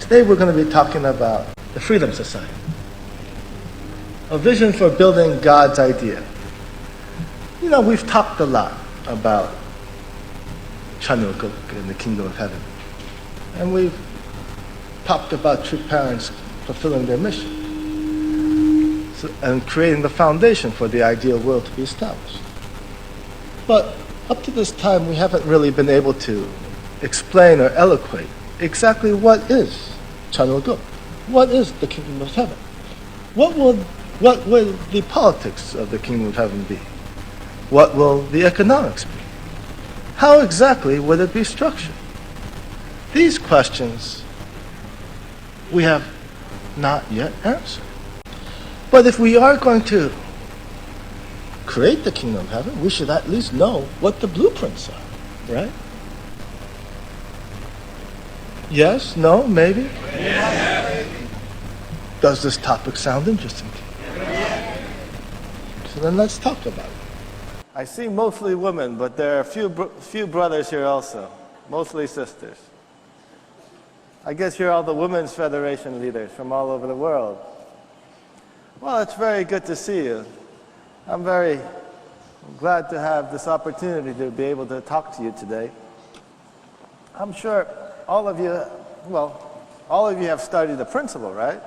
Today we're going to be talking about the Freedom Society, a vision for building God's idea. You know, we've talked a lot about Chanuguk and the Kingdom of Heaven, and we've talked about true parents fulfilling their mission and creating the foundation for the ideal world to be established. But up to this time, we haven't really been able to explain or eloquate exactly what is Chanuguk. What is the Kingdom of Heaven? What will the politics of the Kingdom of Heaven be? What will the economics be? How exactly would it be structured? These questions we have not yet answered. But if we are going to create the Kingdom of Heaven, we should at least know what the blueprints are, right? Yes? No? Maybe? Yes. Does this topic sound interesting to you? Yes. So then let's talk about it. I see mostly women, but there are a few brothers here also, mostly sisters. I guess you're all the Women's Federation leaders from all over the world. Well, it's very good to see you. I'm very glad to have this opportunity to be able to talk to you today. I'm sure all of you have studied the principle, right?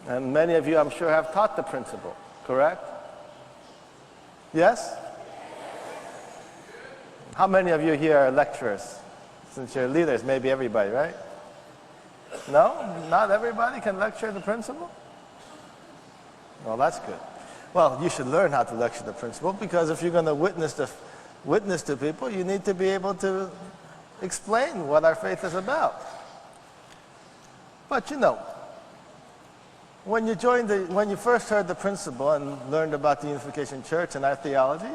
And many of you, I'm sure, have taught the principle, correct? Yes? How many of you here are lecturers? Since you're leaders, maybe everybody, right? No? Not everybody can lecture the principle? Well, that's good. Well, you should learn how to lecture the principle, because if you're going to witness to people, you need to be able to explain what our faith is about. But you know, when you first heard the principle and learned about the Unification Church and our theology,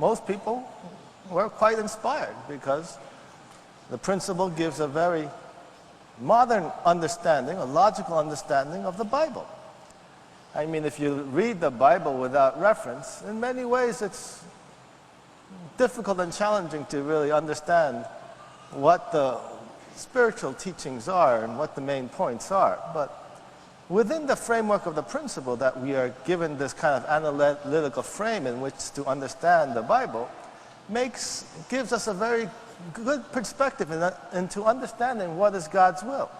most people were quite inspired, because the principle gives a very modern understanding, a logical understanding of the Bible. I mean, if you read the Bible without reference, in many ways it's difficult and challenging to really understand what the spiritual teachings are and what the main points are. But within the framework of the principle, that we are given this kind of analytical frame in which to understand the Bible, gives us a very good perspective into understanding what is God's will.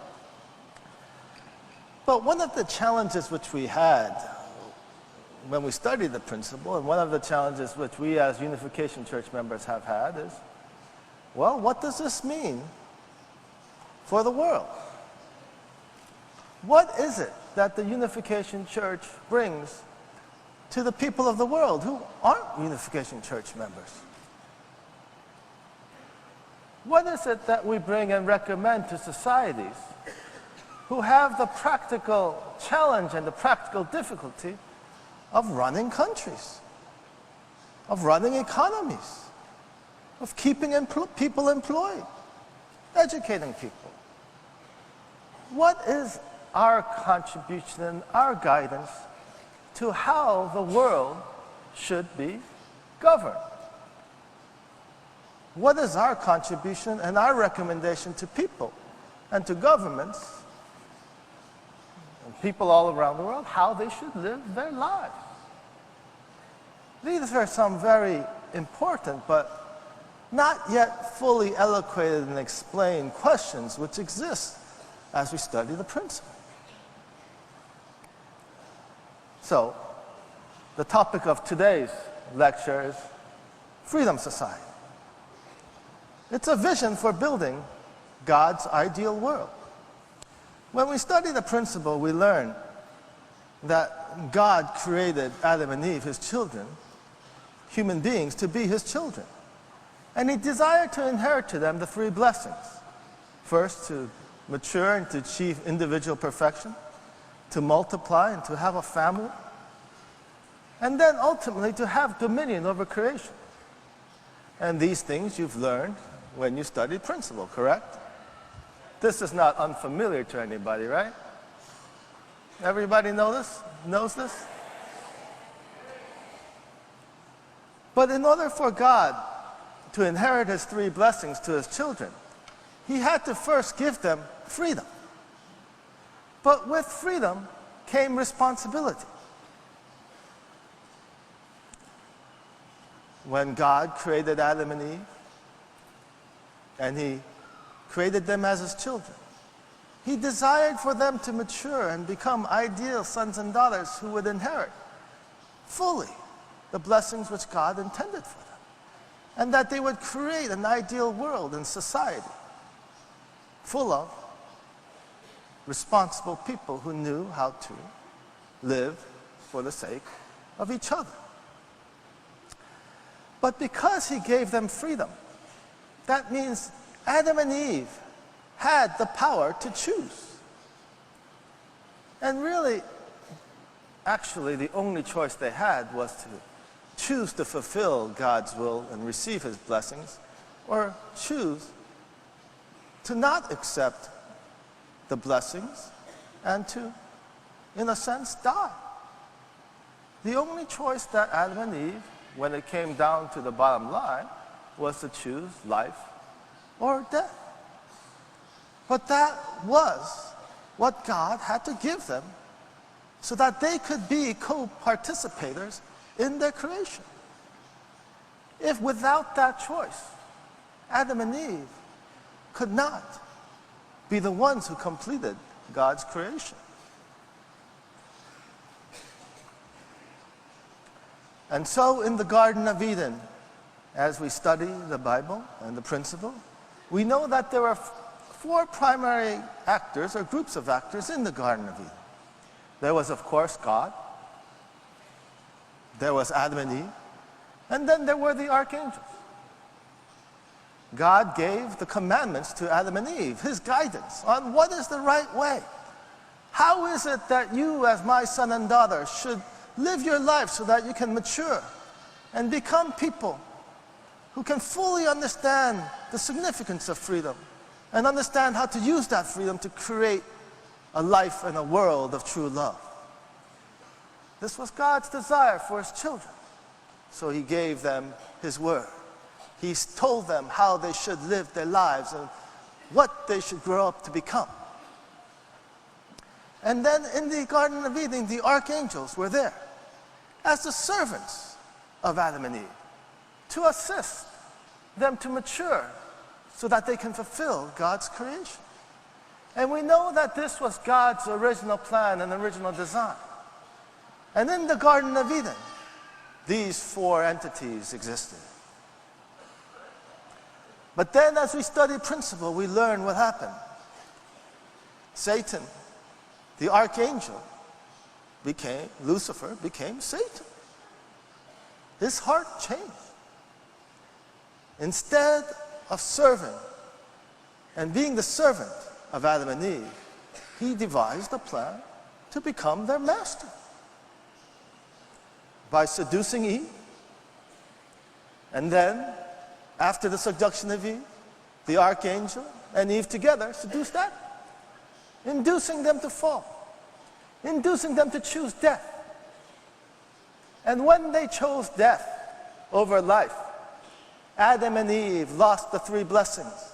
But one of the challenges which we had when we studied the principle, and one of the challenges which we as Unification Church members have had is, well, what does this mean for the world? What is it that the Unification Church brings to the people of the world who aren't Unification Church members? What is it that we bring and recommend to societies who have the practical challenge and the practical difficulty of running countries, of running economies, of keeping people employed, educating people? What is our contribution and our guidance to how the world should be governed? What is our contribution and our recommendation to people and to governments and people all around the world, how they should live their lives? These are some very important but not yet fully eloquated and explained questions which exist as we study the principle. So, the topic of today's lecture is Freedom Society. It's a vision for building God's ideal world. When we study the principle, we learn that God created Adam and Eve, his children, human beings, to be his children. And he desired to inherit to them the three blessings. First, to mature and to achieve individual perfection, to multiply and to have a family, and then ultimately to have dominion over creation. And these things you've learned when you studied principle, correct? This is not unfamiliar to anybody, right? Everybody knows this? But in order for God to inherit his three blessings to his children, he had to first give them freedom. But with freedom came responsibility. When God created Adam and Eve, and he created them as his children, he desired for them to mature and become ideal sons and daughters who would inherit fully the blessings which God intended for them, and that they would create an ideal world and society full of responsible people who knew how to live for the sake of each other. But because he gave them freedom, that means Adam and Eve had the power to choose. And really, actually, the only choice they had was to choose to fulfill God's will and receive his blessings, or choose to not accept the blessings and to, in a sense, die. The only choice that Adam and Eve, when it came down to the bottom line, was to choose life or death. But that was what God had to give them so that they could be co-participators in their creation. If without that choice, Adam and Eve could not be the ones who completed God's creation. And so in the Garden of Eden, as we study the Bible and the principle, we know that there are four primary actors or groups of actors in the Garden of Eden. There was, of course, God. There was Adam and Eve. And then there were the archangels. God gave the commandments to Adam and Eve, his guidance on what is the right way. How is it that you, as my son and daughter, should live your life so that you can mature and become people who can fully understand the significance of freedom and understand how to use that freedom to create a life and a world of true love. This was God's desire for his children. So he gave them his word. He told them how they should live their lives and what they should grow up to become. And then in the Garden of Eden, the archangels were there as the servants of Adam and Eve to assist them to mature so that they can fulfill God's creation. And we know that this was God's original plan and original design. And in the Garden of Eden, these four entities existed. But then as we study principle, we learn what happened. Satan, the archangel, Lucifer became Satan. His heart changed. Instead of serving and being the servant of Adam and Eve, he devised a plan to become their master. By seducing Eve, and then, after the seduction of Eve, the archangel and Eve together seduced Adam, inducing them to fall, inducing them to choose death. And when they chose death over life, Adam and Eve lost the three blessings.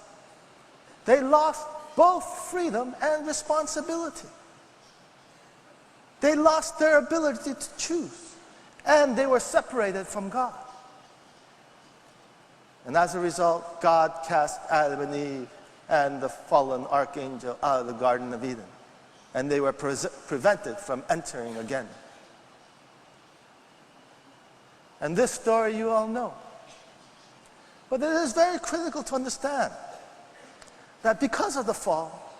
They lost both freedom and responsibility. They lost their ability to choose. And they were separated from God. And as a result, God cast Adam and Eve and the fallen archangel out of the Garden of Eden. And they were prevented from entering again. And this story you all know. But it is very critical to understand that because of the fall,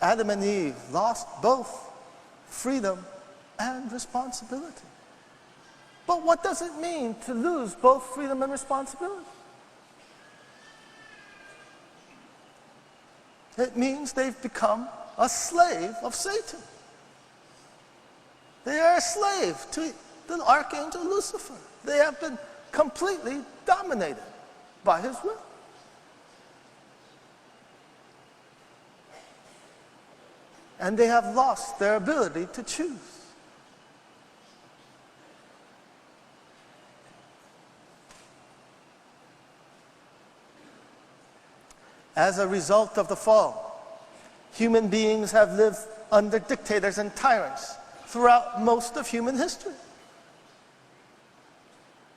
Adam and Eve lost both freedom and responsibility. But what does it mean to lose both freedom and responsibility? It means they've become a slave of Satan. They are a slave to the archangel Lucifer. They have been completely dominated by his will. And they have lost their ability to choose. As a result of the fall, human beings have lived under dictators and tyrants throughout most of human history.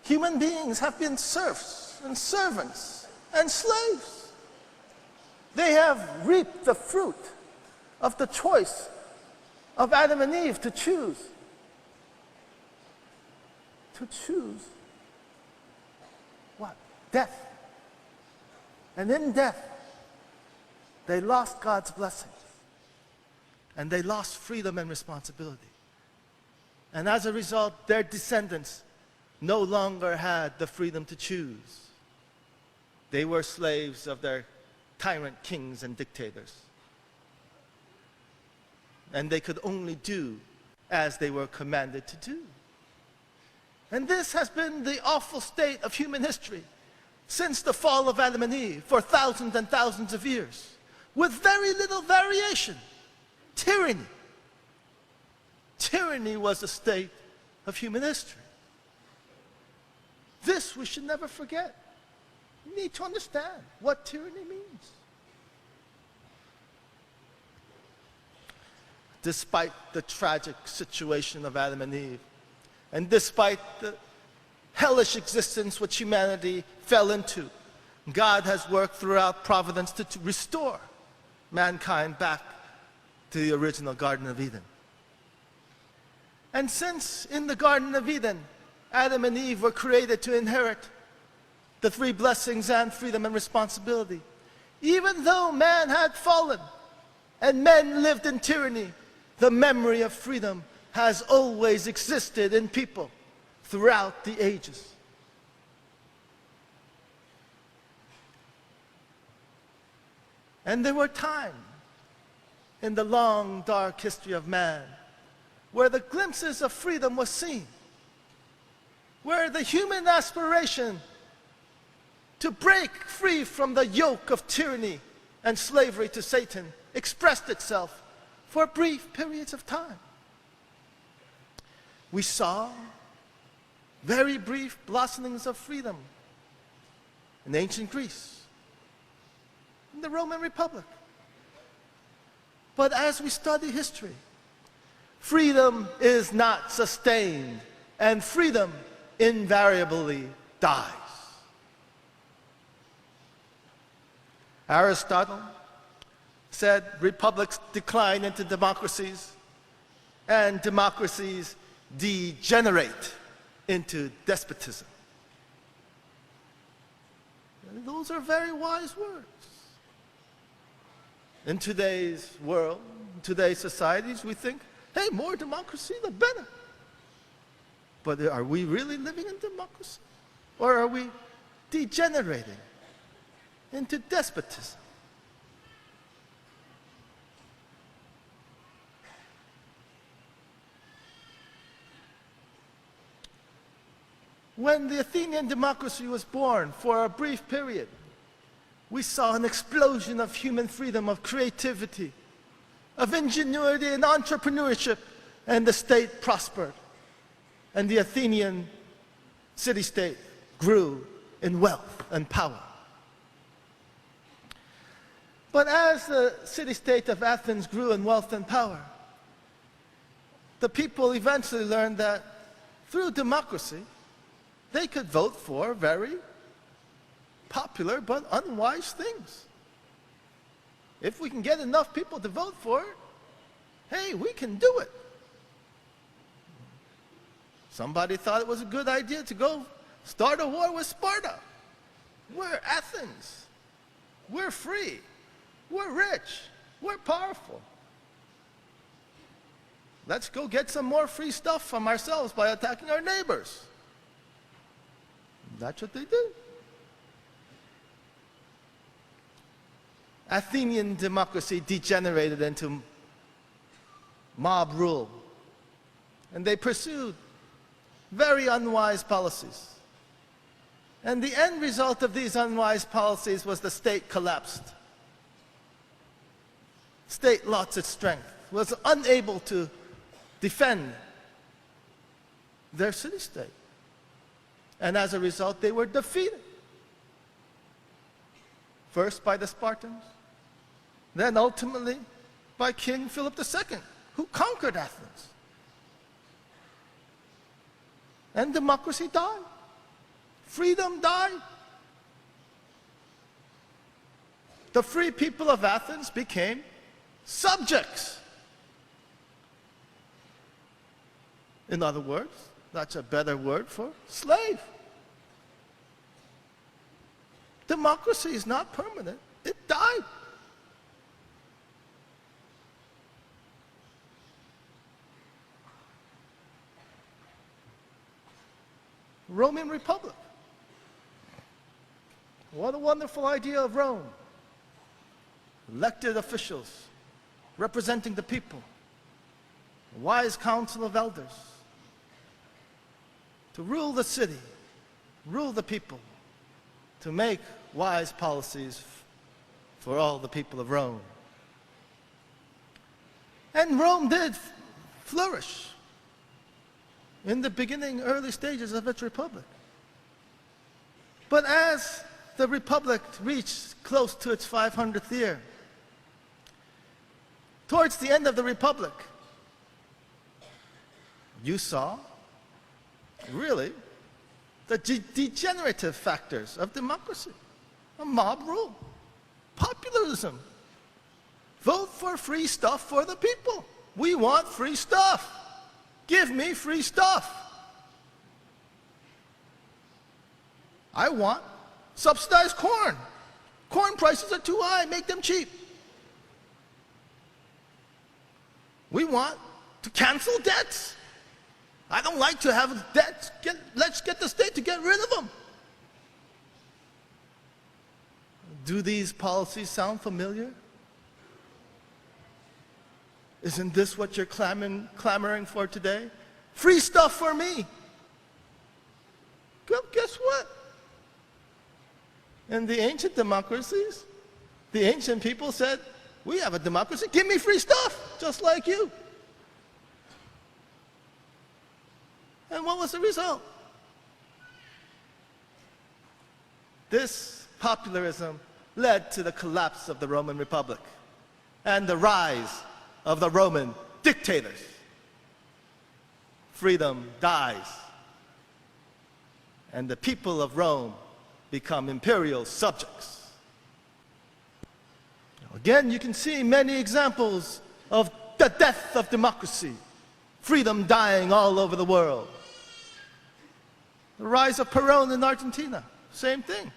Human beings have been serfs and servants and slaves. They have reaped the fruit of the choice of Adam and Eve to choose. To choose what? Death. And in death, they lost God's blessings. And they lost freedom and responsibility. And as a result, their descendants no longer had the freedom to choose. They were slaves of their tyrant kings and dictators. And they could only do as they were commanded to do. And this has been the awful state of human history since the fall of Adam and Eve for thousands and thousands of years, with very little variation. Tyranny. Tyranny was the state of human history. This we should never forget. We need to understand what tyranny means. Despite the tragic situation of Adam and Eve, and despite the hellish existence which humanity fell into, God has worked throughout providence to restore mankind back to the original Garden of Eden. And since in the Garden of Eden, Adam and Eve were created to inherit the three blessings and freedom and responsibility, even though man had fallen and men lived in tyranny, the memory of freedom has always existed in people throughout the ages. And there were times in the long, dark history of man where the glimpses of freedom was seen, where the human aspiration to break free from the yoke of tyranny and slavery to Satan expressed itself for brief periods of time. We saw very brief blossomings of freedom in ancient Greece, in the Roman Republic. But as we study history, freedom is not sustained, and freedom invariably dies. Aristotle said republics decline into democracies, and democracies degenerate into despotism. And those are very wise words. In today's world, in today's societies, we think, hey, more democracy, the better. But are we really living in democracy? Or are we degenerating into despotism? When the Athenian democracy was born for a brief period, we saw an explosion of human freedom, of creativity, of ingenuity and entrepreneurship, and the state prospered. And the Athenian city-state grew in wealth and power. But as the city-state of Athens grew in wealth and power, the people eventually learned that through democracy, they could vote for very popular but unwise things. If we can get enough people to vote for it, hey, we can do it. Somebody thought it was a good idea to go start a war with Sparta. We're Athens. We're free. We're rich. We're powerful. Let's go get some more free stuff from ourselves by attacking our neighbors. That's what they did. Athenian democracy degenerated into mob rule, and they pursued very unwise policies. And the end result of these unwise policies was the state collapsed. State lost its strength, was unable to defend their city-state. And as a result, they were defeated. first by the Spartans, then ultimately by King Philip II, who conquered Athens. And democracy died. Freedom died. The free people of Athens became subjects. In other words, that's a better word for slave. Democracy is not permanent. It died. Roman Republic. What a wonderful idea of Rome. Elected officials representing the people, a wise council of elders to rule the city, rule the people, to make wise policies for all the people of Rome. And Rome did flourish in the beginning, early stages of its republic. But as the republic reached close to its 500th year, towards the end of the republic, you saw, really, the degenerative factors of democracy. A mob rule, populism. Vote for free stuff for the people. We want free stuff. Give me free stuff. I want subsidized corn. Corn prices are too high, make them cheap. We want to cancel debts. I don't like to have debts. Let's get the state to get rid of them. Do these policies sound familiar? Isn't this what you're clamoring for today? Free stuff for me. Well, guess what? In the ancient democracies, the ancient people said, we have a democracy, give me free stuff, just like you. And what was the result? This popularism led to the collapse of the Roman Republic and the rise of the Roman dictators. Freedom dies, and the people of Rome become imperial subjects. Again, you can see many examples of the death of democracy, freedom dying all over the world. The rise of Perón in Argentina, same thing.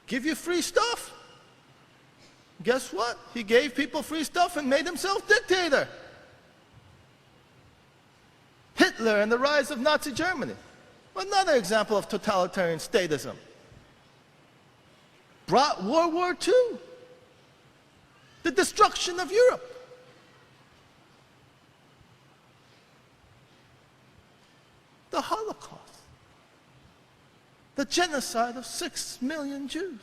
Give you free stuff. Guess what? He gave people free stuff and made himself dictator. Hitler and the rise of Nazi Germany, another example of totalitarian statism. Brought World War II, the destruction of Europe. The Holocaust, the genocide of 6 million Jews.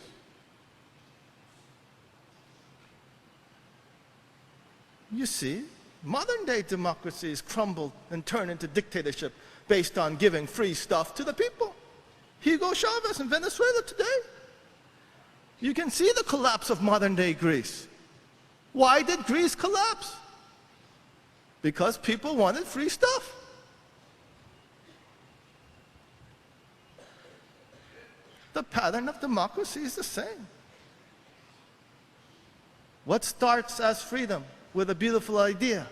You see, modern-day democracies crumbled and turned into dictatorship based on giving free stuff to the people. Hugo Chavez in Venezuela today. You can see the collapse of modern-day Greece. Why did Greece collapse? Because people wanted free stuff. The pattern of democracy is the same. What starts as freedom with a beautiful idea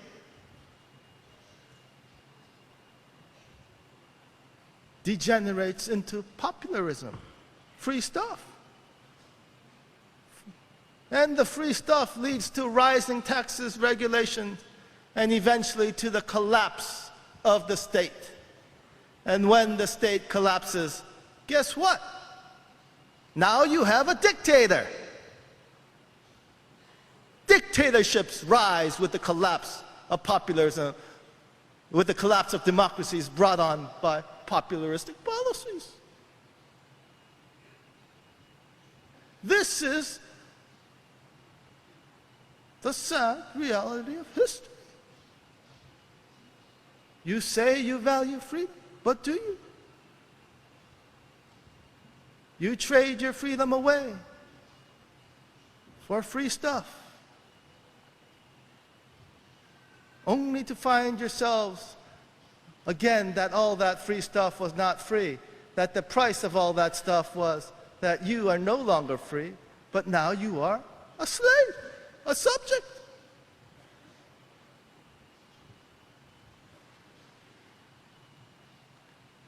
degenerates into popularism, free stuff. And the free stuff leads to rising taxes, regulations, and eventually to the collapse of the state. And when the state collapses, guess what? Now you have a dictator. Dictatorships rise with the collapse of popularism, with the collapse of democracies brought on by popularistic policies. This is the sad reality of history. You say you value freedom, but do you? You trade your freedom away for free stuff, only to find yourselves again that all that free stuff was not free, that the price of all that stuff was that you are no longer free, but now you are a slave, a subject.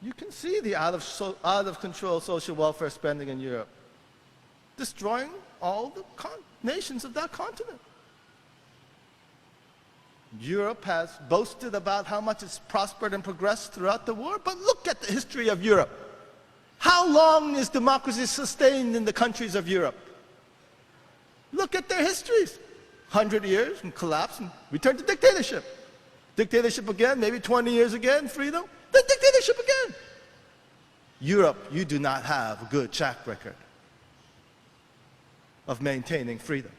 You can see the out of control social welfare spending in Europe, destroying all the nations of that continent. Europe has boasted about how much it's prospered and progressed throughout the world, but look at the history of Europe. How long is democracy sustained in the countries of Europe? Look at their histories. 100 years and collapse and return to dictatorship. Dictatorship again, maybe 20 years again, freedom, then dictatorship again. Europe, you do not have a good track record of maintaining freedom.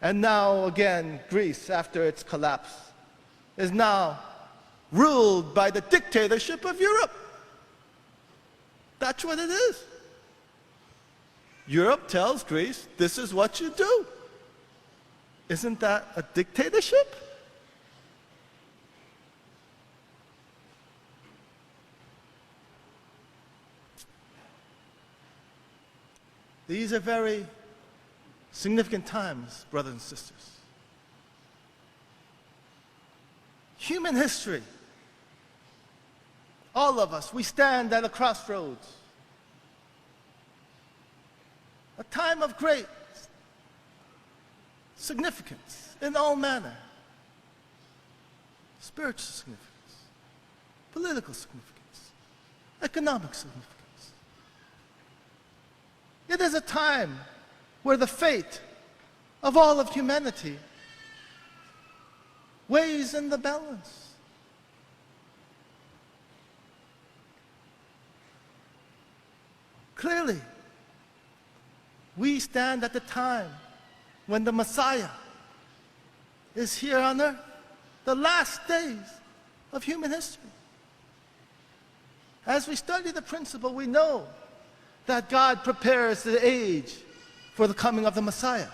And now again, Greece, after its collapse, is now ruled by the dictatorship of Europe. That's what it is. Europe tells Greece, this is what you do. Isn't that a dictatorship? These are very significant times, brothers and sisters. Human history, all of us, we stand at a crossroads. A time of great significance in all manner. Spiritual significance, political significance, economic significance. It is a time where the fate of all of humanity weighs in the balance. Clearly, we stand at the time when the Messiah is here on earth, the last days of human history. As we study the principle, we know that God prepares the age for the coming of the Messiah.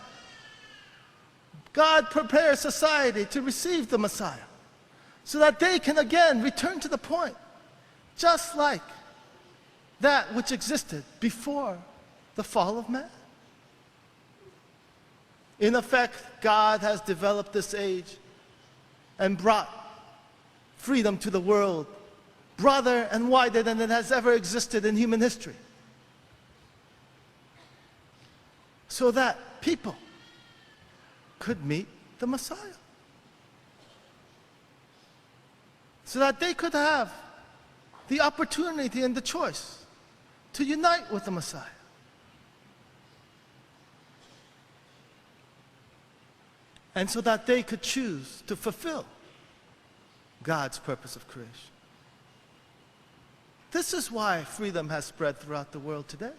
God prepares society to receive the Messiah so that they can again return to the point, just like that which existed before the fall of man. In effect, God has developed this age and brought freedom to the world broader and wider than it has ever existed in human history, so that people could meet the Messiah, so that they could have the opportunity and the choice to unite with the Messiah. And so that they could choose to fulfill God's purpose of creation. This is why freedom has spread throughout the world today.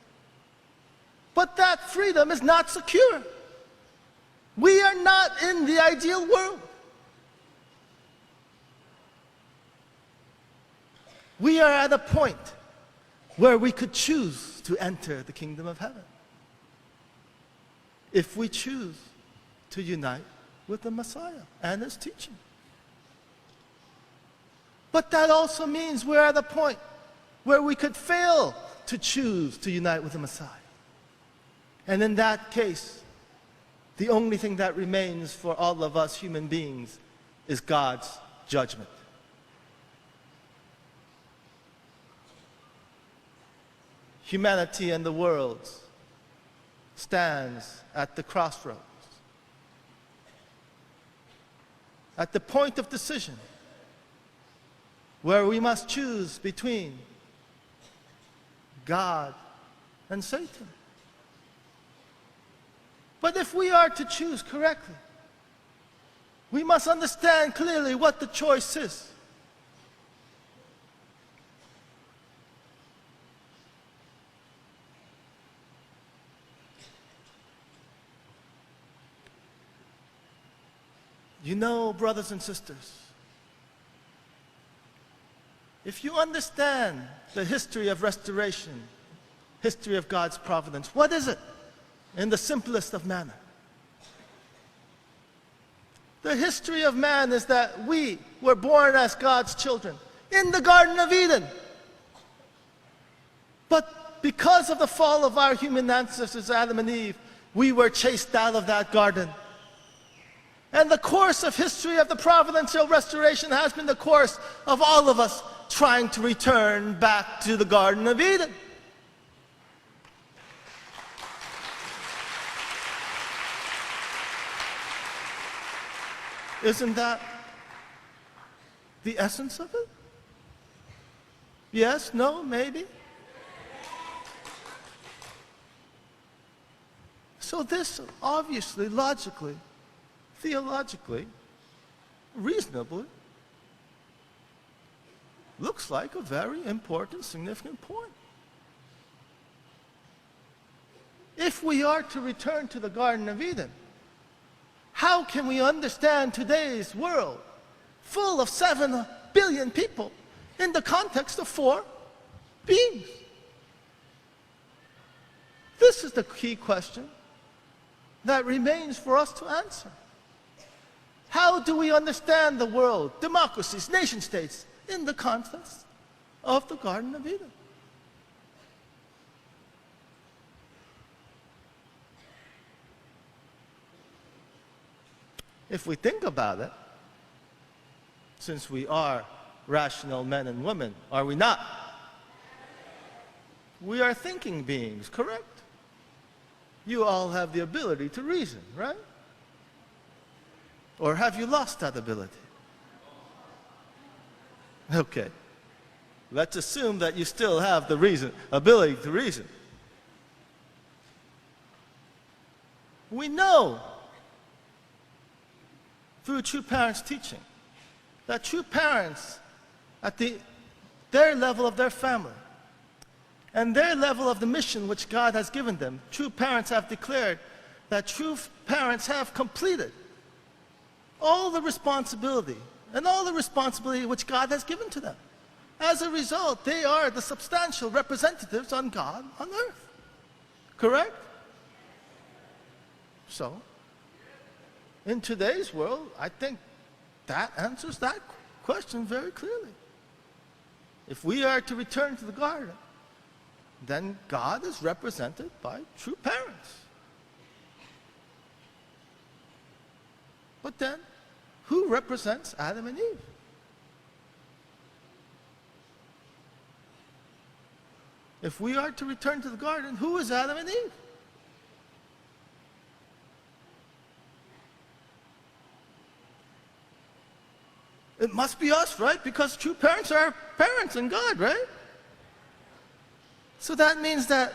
But that freedom is not secure. We are not in the ideal world. We are at a point where we could choose to enter the kingdom of heaven if we choose to unite with the Messiah and his teaching. But that also means we're at a point where we could fail to choose to unite with the Messiah. And in that case, the only thing that remains for all of us human beings is God's judgment. Humanity and the world stands at the crossroads, at the point of decision, where we must choose between God and Satan. But if we are to choose correctly, we must understand clearly what the choice is. You know, brothers and sisters, if you understand the history of restoration history of God's providence. What is it? In the simplest of manner. The history of man is that we were born as God's children in the Garden of Eden. But because of the fall of our human ancestors, Adam and Eve, we were chased out of that garden. And the course of history of the providential restoration has been the course of all of us trying to return back to the Garden of Eden. Isn't that the essence of it? Yes? No? Maybe? So this obviously, logically, theologically, reasonably, looks like a very important, significant point. If we are to return to the Garden of Eden, how can we understand today's world full of 7 billion people in the context of 4 beings? This is the key question that remains for us to answer. How do we understand the world, democracies, nation states, in the context of the Garden of Eden? If we think about it, since we are rational men and women, are we not? We are thinking beings, correct? You all have the ability to reason, right? Or have you lost that ability? Okay. Let's assume that you still have the ability to reason. We know through True Parents' teaching that true parents at their level of their family and their level of the mission which God has given them, true parents have declared that true parents have completed all the responsibility which God has given to them. As a result, they are the substantial representatives on God on earth. Correct? So, in today's world, I think that answers that question very clearly. If we are to return to the garden, then God is represented by true parents. But then, who represents Adam and Eve? If we are to return to the garden, who is Adam and Eve? It must be us, right? Because true parents are parents in God, right? So that means that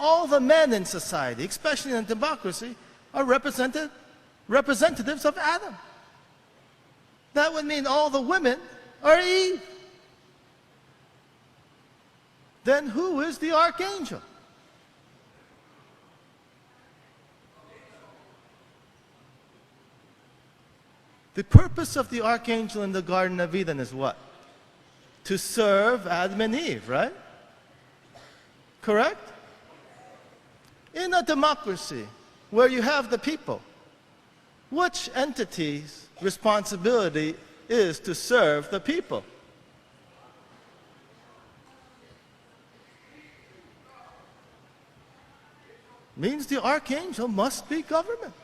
all the men in society, especially in a democracy, are representatives of Adam. That would mean all the women are Eve. Then who is the archangel? The purpose of the archangel in the Garden of Eden is what? To serve Adam and Eve, right? Correct? In a democracy where you have the people, which entity's responsibility is to serve the people? Means the archangel must be government.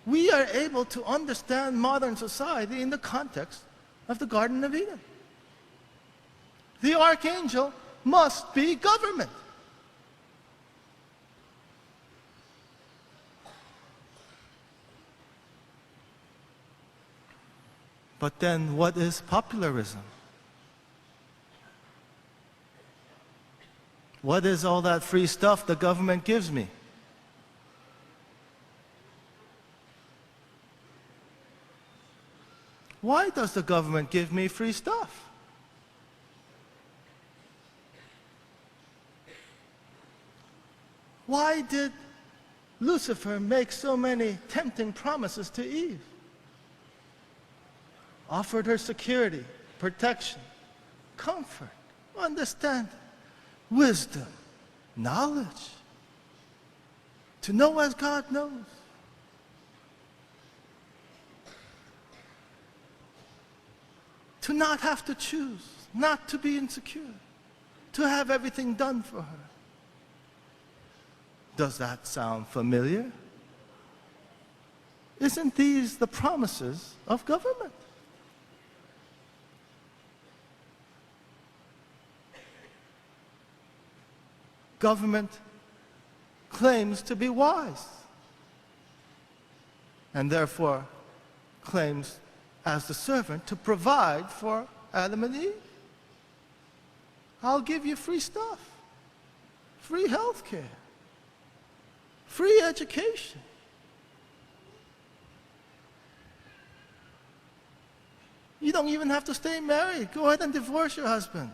We are able to understand modern society in the context of the Garden of Eden. The archangel must be government. But then what is popularism? What is all that free stuff the government gives me? Why does the government give me free stuff? Why did Lucifer make so many tempting promises to Eve? Offered her security, protection, comfort, understanding, wisdom, knowledge, to know as God knows. To not have to choose, not to be insecure, to have everything done for her. Does that sound familiar? Isn't these the promises of government? Government claims to be wise, and therefore claims as the servant to provide for Adam and Eve. I'll give you free stuff, free health care, free education. You don't even have to stay married. Go ahead and divorce your husband.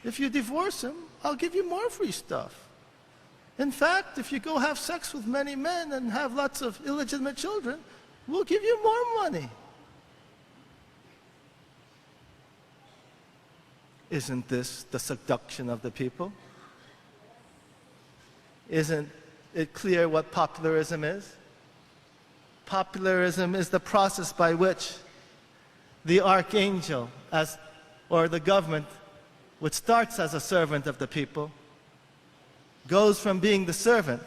If you divorce him, I'll give you more free stuff. In fact, if you go have sex with many men and have lots of illegitimate children, we'll give you more money. Isn't this the seduction of the people? Isn't it clear what popularism is? Popularism is the process by which the archangel, or the government, which starts as a servant of the people, goes from being the servant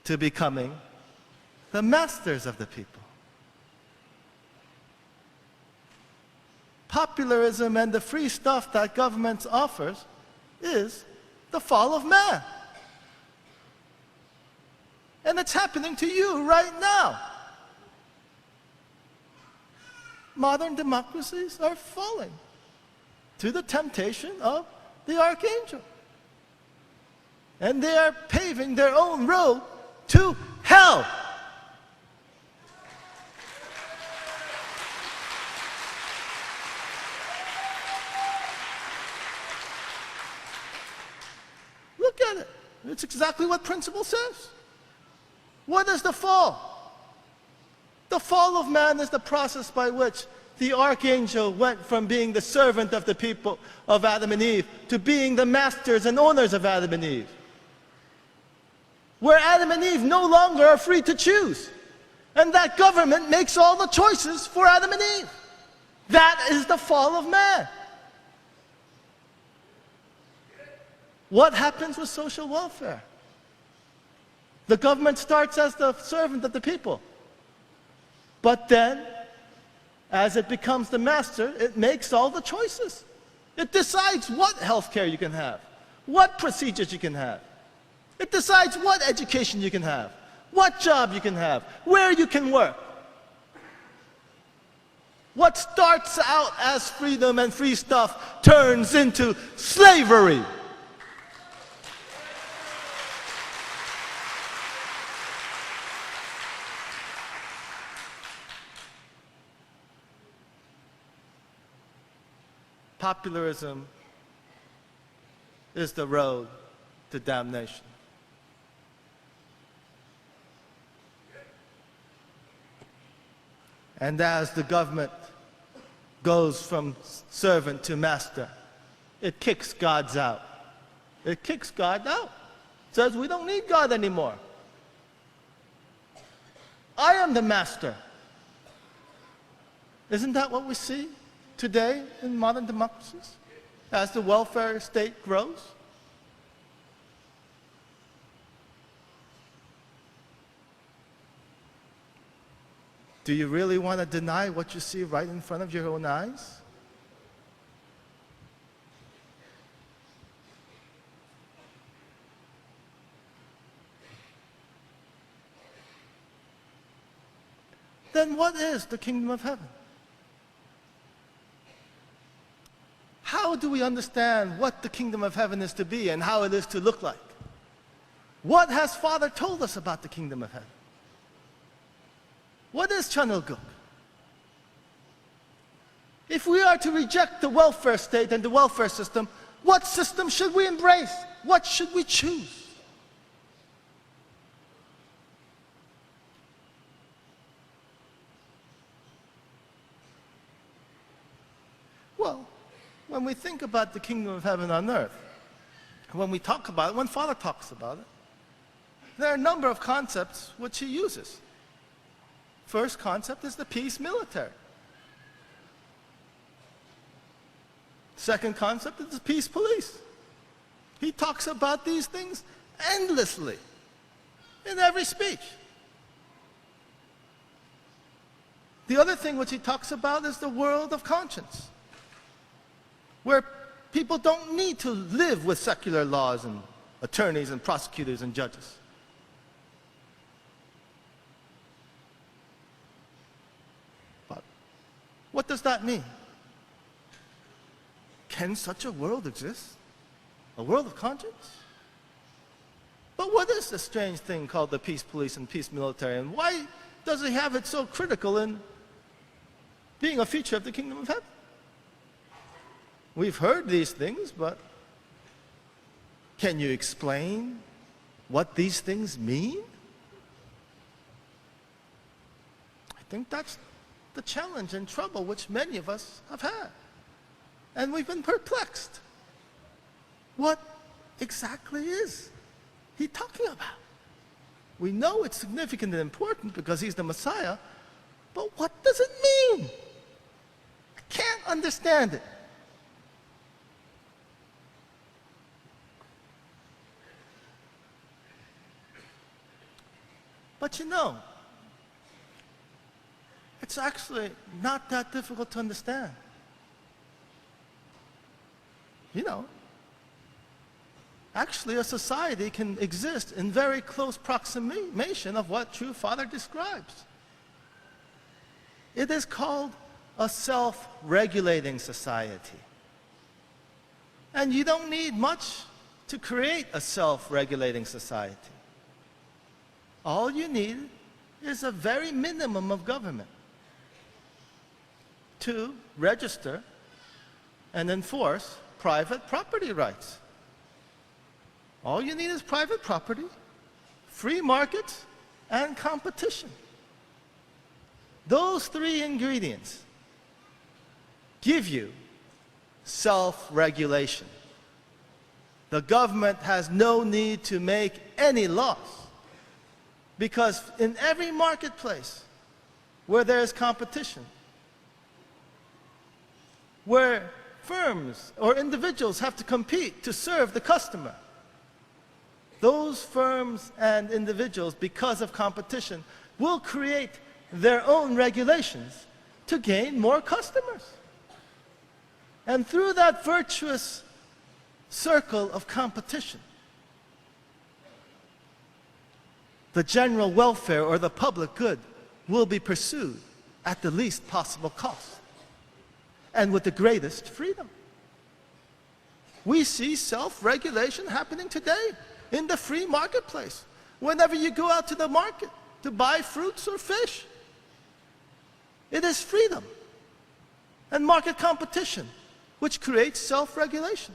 to becoming the masters of the people. Popularism and the free stuff that government offers is the fall of man. And it's happening to you right now. Modern democracies are falling to the temptation of the archangel. And they are paving their own road to hell. Look at it. It's exactly what principle says. What is the fall? The fall of man is the process by which the archangel went from being the servant of the people of Adam and Eve to being the masters and owners of Adam and Eve. Where Adam and Eve no longer are free to choose. And that government makes all the choices for Adam and Eve. That is the fall of man. What happens with social welfare? The government starts as the servant of the people. But then, as it becomes the master, it makes all the choices. It decides what health care you can have, what procedures you can have. It decides what education you can have, what job you can have, where you can work. What starts out as freedom and free stuff turns into slavery. Popularism is the road to damnation. And as the government goes from servant to master, it kicks God out. It kicks God out. Says we don't need God anymore. I am the master. Isn't that what we see today in modern democracies as the welfare state grows? Do you really want to deny what you see right in front of your own eyes? Then what is the kingdom of heaven? How do we understand what the kingdom of heaven is to be and how it is to look like? What has Father told us about the kingdom of heaven? What is Chanilguk? If we are to reject the welfare state and the welfare system, what system should we embrace? What should we choose? when we think about the kingdom of heaven on earth, when we talk about it, when Father talks about it, there are a number of concepts which he uses. First concept is the peace military. Second concept is the peace police. He talks about these things endlessly in every speech. The other thing which he talks about is the world of conscience, where people don't need to live with secular laws and attorneys and prosecutors and judges. But what does that mean? Can such a world exist? A world of conscience? But what is this strange thing called the peace police and peace military, and why does he have it so critical in being a feature of the kingdom of heaven? We've heard these things, but can you explain what these things mean? I think that's the challenge and trouble which many of us have had. And we've been perplexed. What exactly is he talking about? We know it's significant and important because he's the Messiah, but what does it mean? I can't understand it. But you know, it's actually not that difficult to understand. You know, actually a society can exist in very close proximation of what True Father describes. It is called a self-regulating society. And you don't need much to create a self-regulating society. All you need is a very minimum of government to register and enforce private property rights. All you need is private property, free markets, and competition. Those three ingredients give you self-regulation. The government has no need to make any laws, because in every marketplace where there is competition, where firms or individuals have to compete to serve the customer, those firms and individuals, because of competition, will create their own regulations to gain more customers. And through that virtuous circle of competition, the general welfare or the public good will be pursued at the least possible cost and with the greatest freedom. We see self-regulation happening today in the free marketplace. Whenever you go out to the market to buy fruits or fish, it is freedom and market competition which creates self-regulation.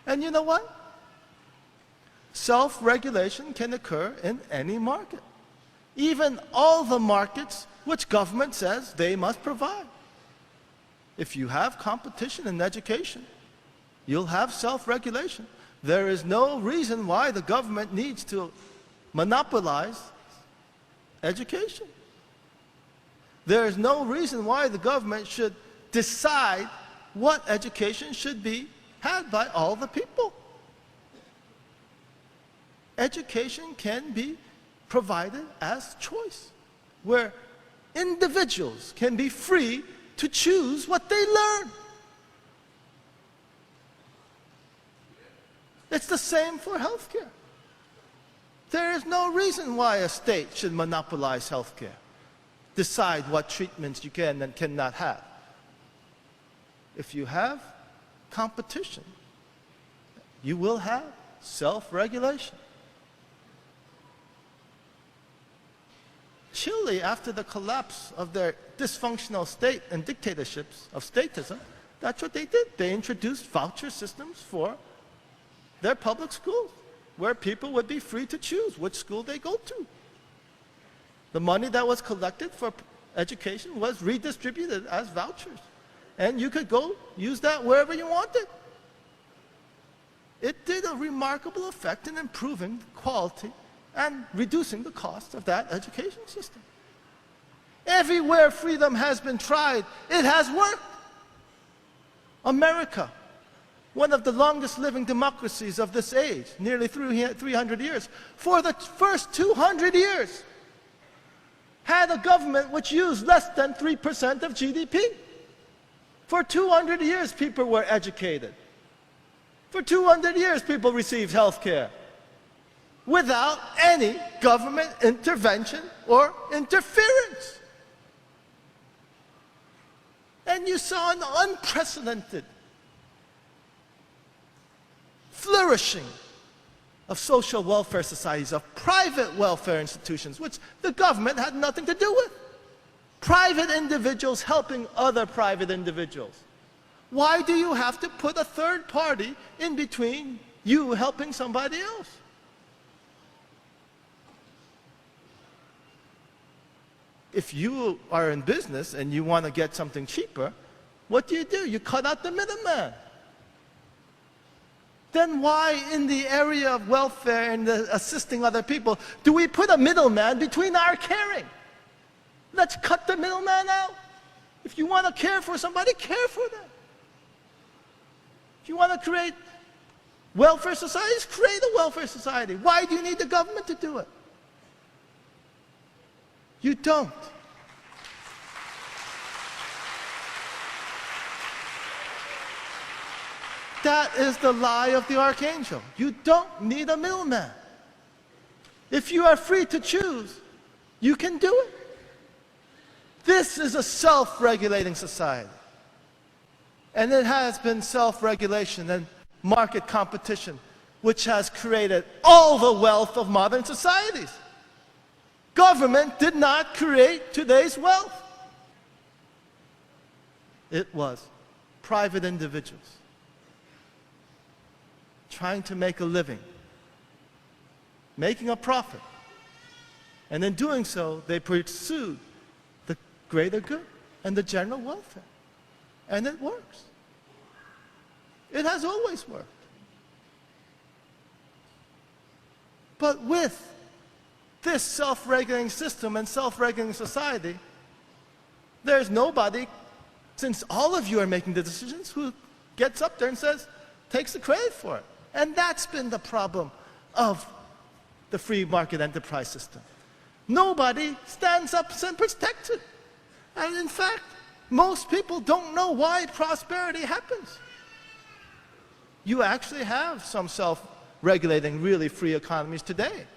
And you know what? Self-regulation can occur in any market, even all the markets which government says they must provide. If you have competition in education, you'll have self-regulation. There is no reason why the government needs to monopolize education. There is no reason why the government should decide what education should be had by all the people. Education can be provided as choice, where individuals can be free to choose what they learn. It's the same for healthcare. There is no reason why a state should monopolize healthcare, decide what treatments you can and cannot have. If you have competition, you will have self-regulation. Chile, after the collapse of their dysfunctional state and dictatorships of statism, that's what they did. They introduced voucher systems for their public schools, where people would be free to choose which school they go to. The money that was collected for education was redistributed as vouchers. and you could go use that wherever you wanted. It did a remarkable effect in improving quality and reducing the cost of that education system. Everywhere freedom has been tried, it has worked. America, one of the longest living democracies of this age, nearly 300 years, for the first 200 years, had a government which used less than 3% of GDP. For 200 years, people were educated. For 200 years, people received health care without any government intervention or interference. And you saw an unprecedented flourishing of social welfare societies, of private welfare institutions, which the government had nothing to do with. Private individuals helping other private individuals. Why do you have to put a third party in between you helping somebody else? If you are in business and you want to get something cheaper, what do? You cut out the middleman. Then why in the area of welfare and assisting other people do we put a middleman between our caring? Let's cut the middleman out. If you want to care for somebody, care for them. If you want to create welfare societies, create a welfare society. Why do you need the government to do it? You don't. That is the lie of the archangel. You don't need a middleman. If you are free to choose, you can do it. This is a self-regulating society. And it has been self-regulation and market competition which has created all the wealth of modern societies. Government did not create today's wealth. It was private individuals trying to make a living, making a profit. And in doing so, they pursued the greater good and the general welfare. And it works. It has always worked. But with this self-regulating system and self-regulating society, there's nobody, since all of you are making the decisions, who gets up there and says, takes the credit for it. And that's been the problem of the free market enterprise system. Nobody stands up and protects it. And in fact, most people don't know why prosperity happens. You actually have some self-regulating, really free economies today.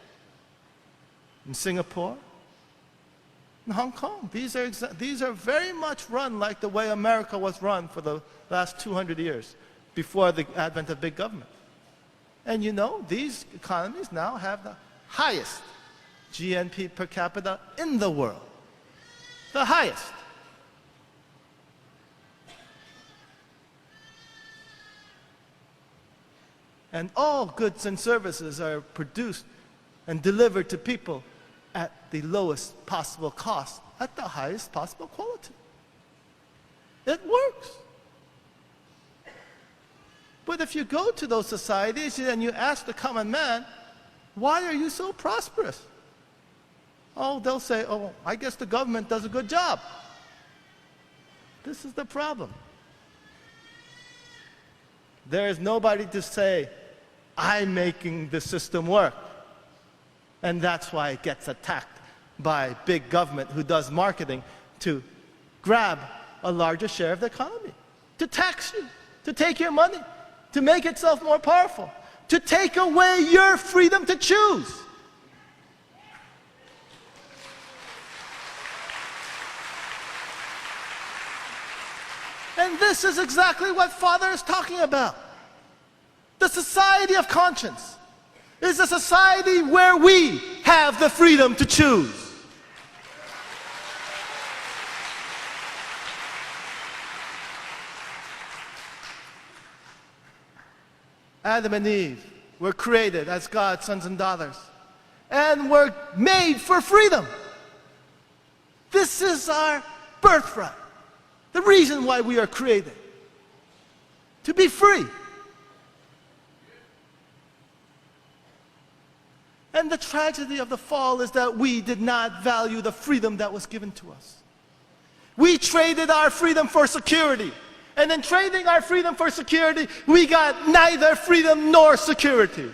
In Singapore, in Hong Kong, these are very much run like the way America was run for the last 200 years before the advent of big government. And you know, these economies now have the highest GNP per capita in the world. The highest. And all goods and services are produced and delivered to people at the lowest possible cost, at the highest possible quality. It works. But if you go to those societies and you ask the common man, why are you so prosperous? Oh, they'll say, oh, I guess the government does a good job. This is the problem. There is nobody to say, I'm making the system work. And that's why it gets attacked by big government who does marketing to grab a larger share of the economy, to tax you, to take your money, to make itself more powerful, to take away your freedom to choose. And this is exactly what Father is talking about. The society of conscience is a society where we have the freedom to choose. Adam and Eve were created as God's sons and daughters and were made for freedom. This is our birthright. The reason why we are created. To be free. And the tragedy of the fall is that we did not value the freedom that was given to us. We traded our freedom for security. And in trading our freedom for security, we got neither freedom nor security.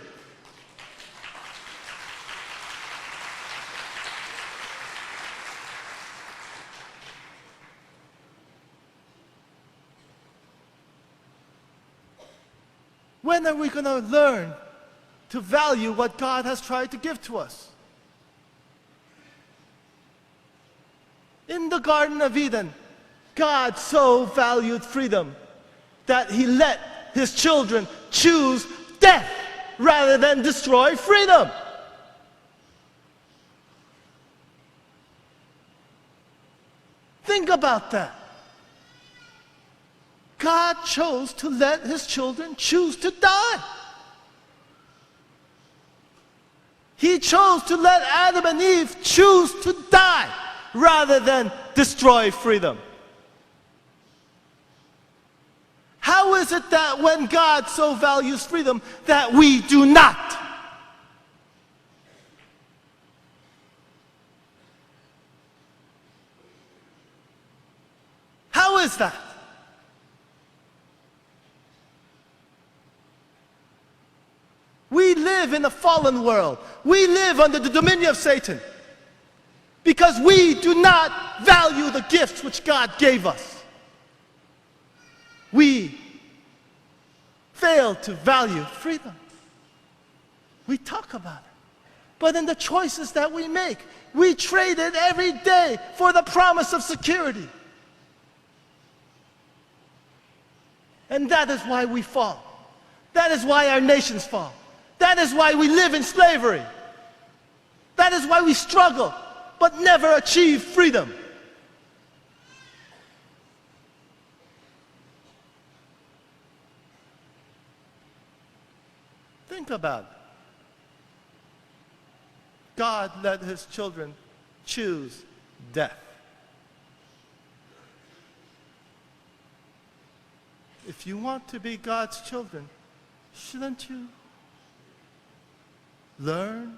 When are we going to learn to value what God has tried to give to us? In the Garden of Eden, God so valued freedom that he let his children choose death rather than destroy freedom. Think about that. God chose to let his children choose to die. He chose to let Adam and Eve choose to die rather than destroy freedom. How is it that when God so values freedom that we do not? How is that? We live in a fallen world. We live under the dominion of Satan because we do not value the gifts which God gave us. We fail to value freedom. We talk about it. But in the choices that we make, we trade it every day for the promise of security. And that is why we fall. That is why our nations fall. That is why we live in slavery. That is why we struggle, but never achieve freedom. Think about it. God let his children choose death. If you want to be God's children, shouldn't you learn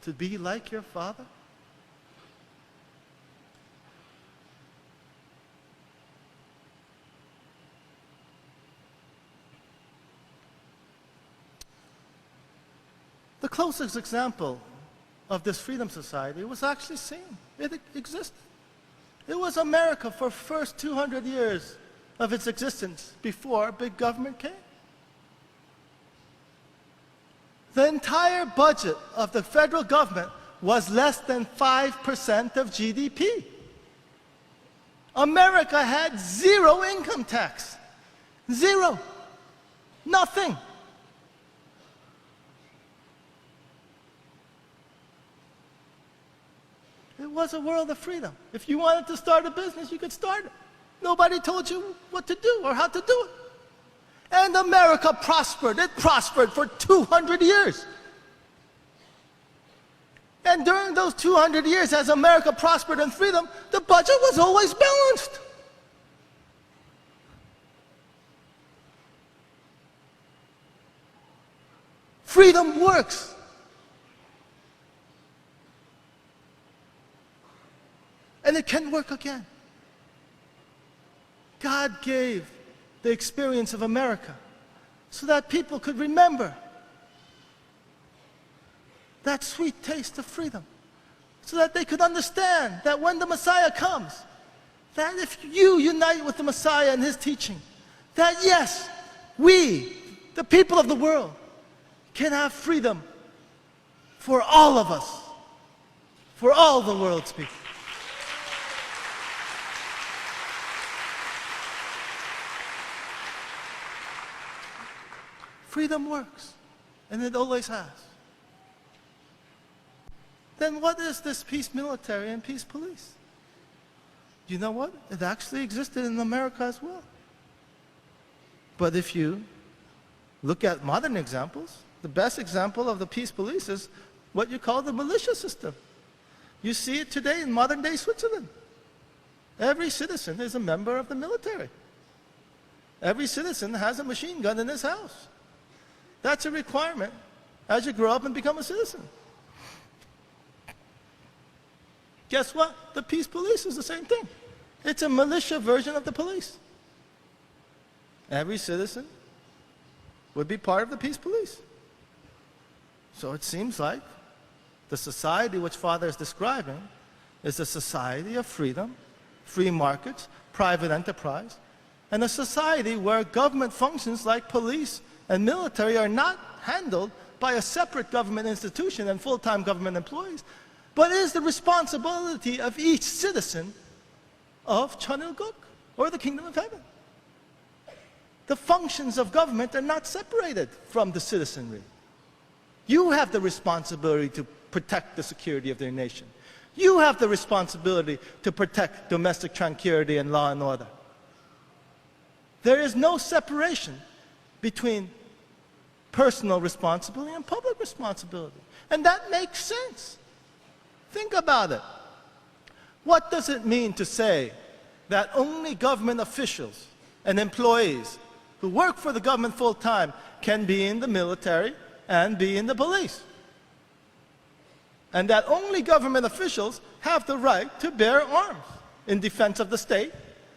to be like your Father? The closest example of this freedom society was actually seen. It existed. It was America for the first 200 years of its existence before big government came. The entire budget of the federal government was less than 5% of GDP. America had zero income tax. Zero. Nothing. It was a world of freedom. If you wanted to start a business, you could start it. Nobody told you what to do or how to do it. And America prospered. It prospered for 200 years. And during those 200 years, as America prospered in freedom, the budget was always balanced. Freedom works. And it can work again. God gave the experience of America so that people could remember that sweet taste of freedom, so that they could understand that when the Messiah comes, that if you unite with the Messiah and his teaching, that yes, we, the people of the world, can have freedom for all of us, for all the world's people. Freedom works, and it always has. Then what is this peace military and peace police? You know what? It actually existed in America as well. But if you look at modern examples, the best example of the peace police is what you call the militia system. You see it today in modern day Switzerland. Every citizen is a member of the military. Every citizen has a machine gun in his house. That's a requirement as you grow up and become a citizen. Guess what? The peace police is the same thing. It's a militia version of the police. Every citizen would be part of the peace police. So it seems like the society which Father is describing is a society of freedom, free markets, private enterprise, and a society where government functions like police and military are not handled by a separate government institution and full-time government employees, but is the responsibility of each citizen of Cheonilguk, or the Kingdom of Heaven. The functions of government are not separated from the citizenry. You have the responsibility to protect the security of their nation. You have the responsibility to protect domestic tranquility and law and order. There is no separation between personal responsibility and public responsibility. And that makes sense. Think about it. What does it mean to say that only government officials and employees who work for the government full-time can be in the military and be in the police? And that only government officials have the right to bear arms in defense of the state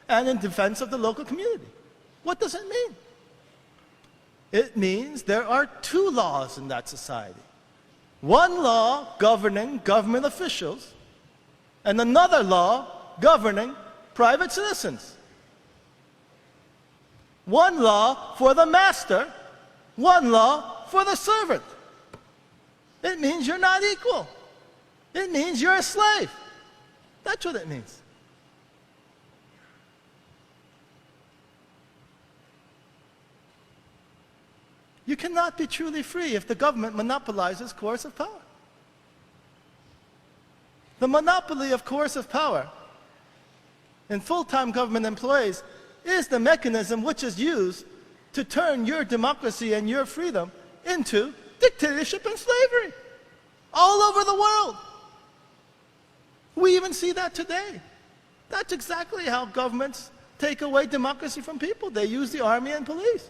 and in defense of the local community. What does it mean? It means there are two laws in that society. One law governing government officials, and another law governing private citizens. One law for the master, one law for the servant. It means you're not equal. It means you're a slave. That's what it means. You cannot be truly free if the government monopolizes coercive power. The monopoly of coercive power in full-time government employees is the mechanism which is used to turn your democracy and your freedom into dictatorship and slavery all over the world. We even see that today. That's exactly how governments take away democracy from people. They use the army and police.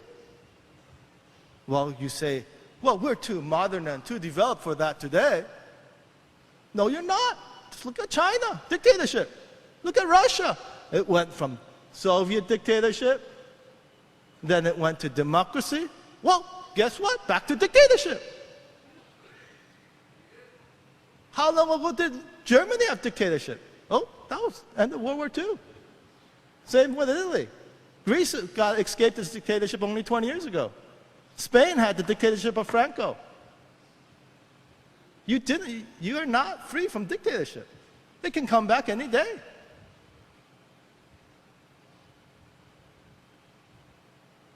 Well, you say, well, we're too modern and too developed for that today. No, you're not. Just look at China, dictatorship. Look at Russia. It went from Soviet dictatorship, then it went to democracy. Well, guess what? Back to dictatorship. How long ago did Germany have dictatorship? Oh, that was end of World War II. Same with Italy. Greece escaped its dictatorship only 20 years ago. Spain had the dictatorship of Franco. You are not free from dictatorship. It can come back any day.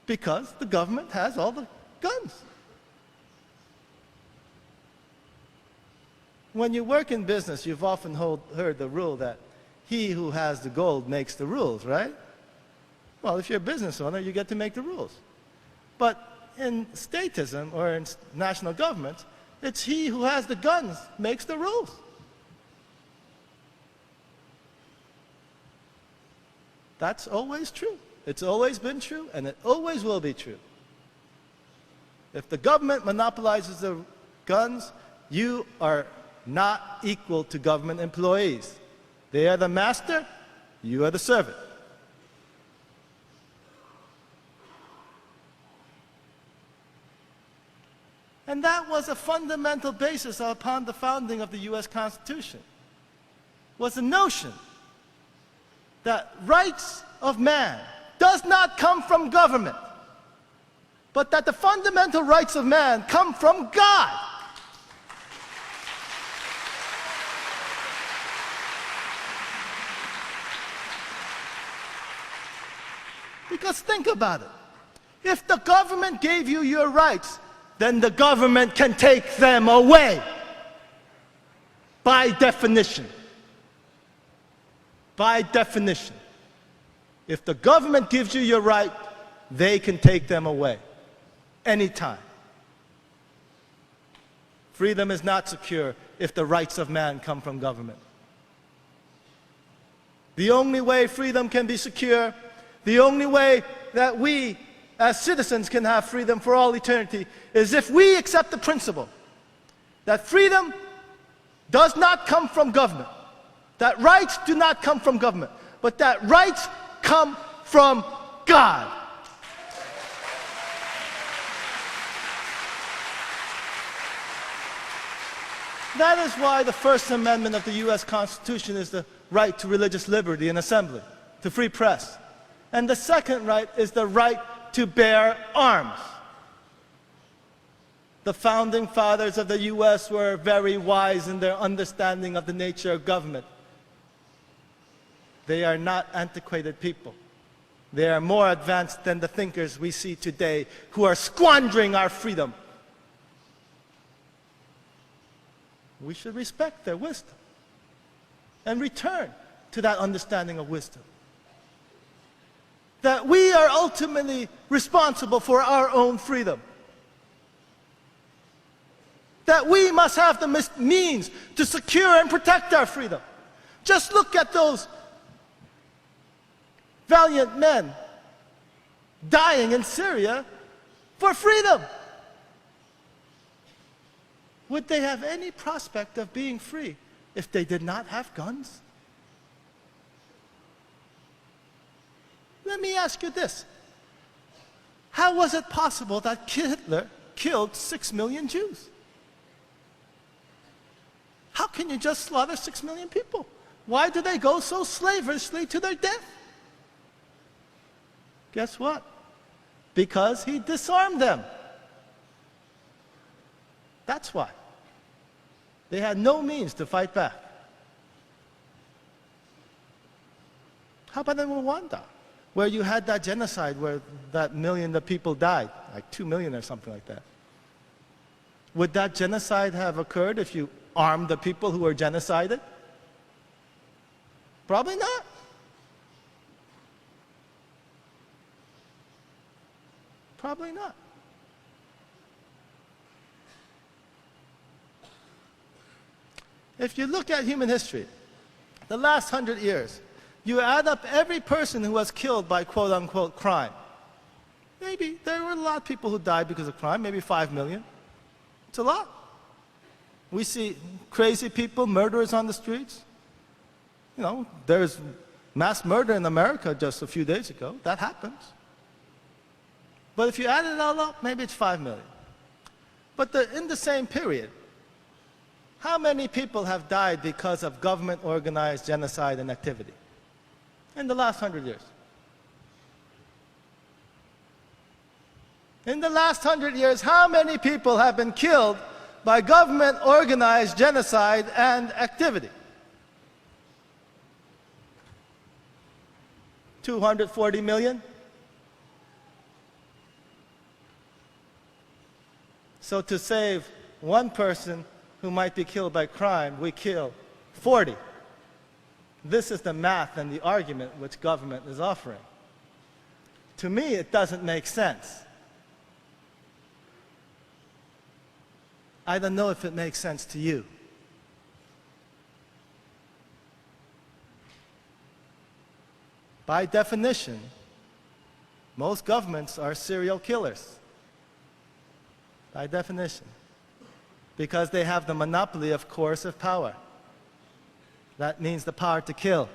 Because the government has all the guns. When you work in business, you've often heard the rule that he who has the gold makes the rules, right? Well, if you're a business owner, you get to make the rules. But in statism or in national governments, it's he who has the guns makes the rules. That's always true. It's always been true, and it always will be true. If the government monopolizes the guns, you are not equal to government employees. They are the master, you are the servant. And that was a fundamental basis upon the founding of the U.S. Constitution, was the notion that rights of man does not come from government, but that the fundamental rights of man come from God. Because think about it. If the government gave you your rights, then the government can take them away. By definition. By definition. If the government gives you your right, they can take them away. Anytime. Freedom is not secure if the rights of man come from government. The only way freedom can be secure, the only way that we as citizens can have freedom for all eternity is if we accept the principle that freedom does not come from government, that rights do not come from government, but that rights come from God. That is why the First Amendment of the U.S. Constitution is the right to religious liberty and assembly, to free press. And the second right is the right to bear arms. The founding fathers of the U.S. were very wise in their understanding of the nature of government. They are not antiquated people. They are more advanced than the thinkers we see today who are squandering our freedom. We should respect their wisdom and return to that understanding of wisdom. That we are ultimately responsible for our own freedom. That we must have the means to secure and protect our freedom. Just look at those valiant men dying in Syria for freedom. Would they have any prospect of being free if they did not have guns? Let me ask you this. How was it possible that Hitler killed 6 million Jews? How can you just slaughter 6 million people? Why do they go so slavishly to their death? Guess what? Because he disarmed them. That's why. They had no means to fight back. How about in Rwanda, where you had that genocide where that million of people died, like 2 million or something like that? Would that genocide have occurred if you armed the people who were genocided? Probably not. Probably not. If you look at human history, the last 100 years, you add up every person who was killed by quote-unquote crime. Maybe there were a lot of people who died because of crime, maybe 5 million. It's a lot. We see crazy people, murderers on the streets. You know, there's mass murder in America just a few days ago. That happens. But if you add it all up, maybe it's 5 million. But in the same period, how many people have died because of government-organized genocide and activity in the last 100 years? In the last 100 years, how many people have been killed by government-organized genocide and activity? 240 million? So to save one person who might be killed by crime, we kill 40. This is the math and the argument which government is offering. To me, it doesn't make sense. I don't know if it makes sense to you. By definition, most governments are serial killers. By definition. Because they have the monopoly of coercive power. That means the power to kill.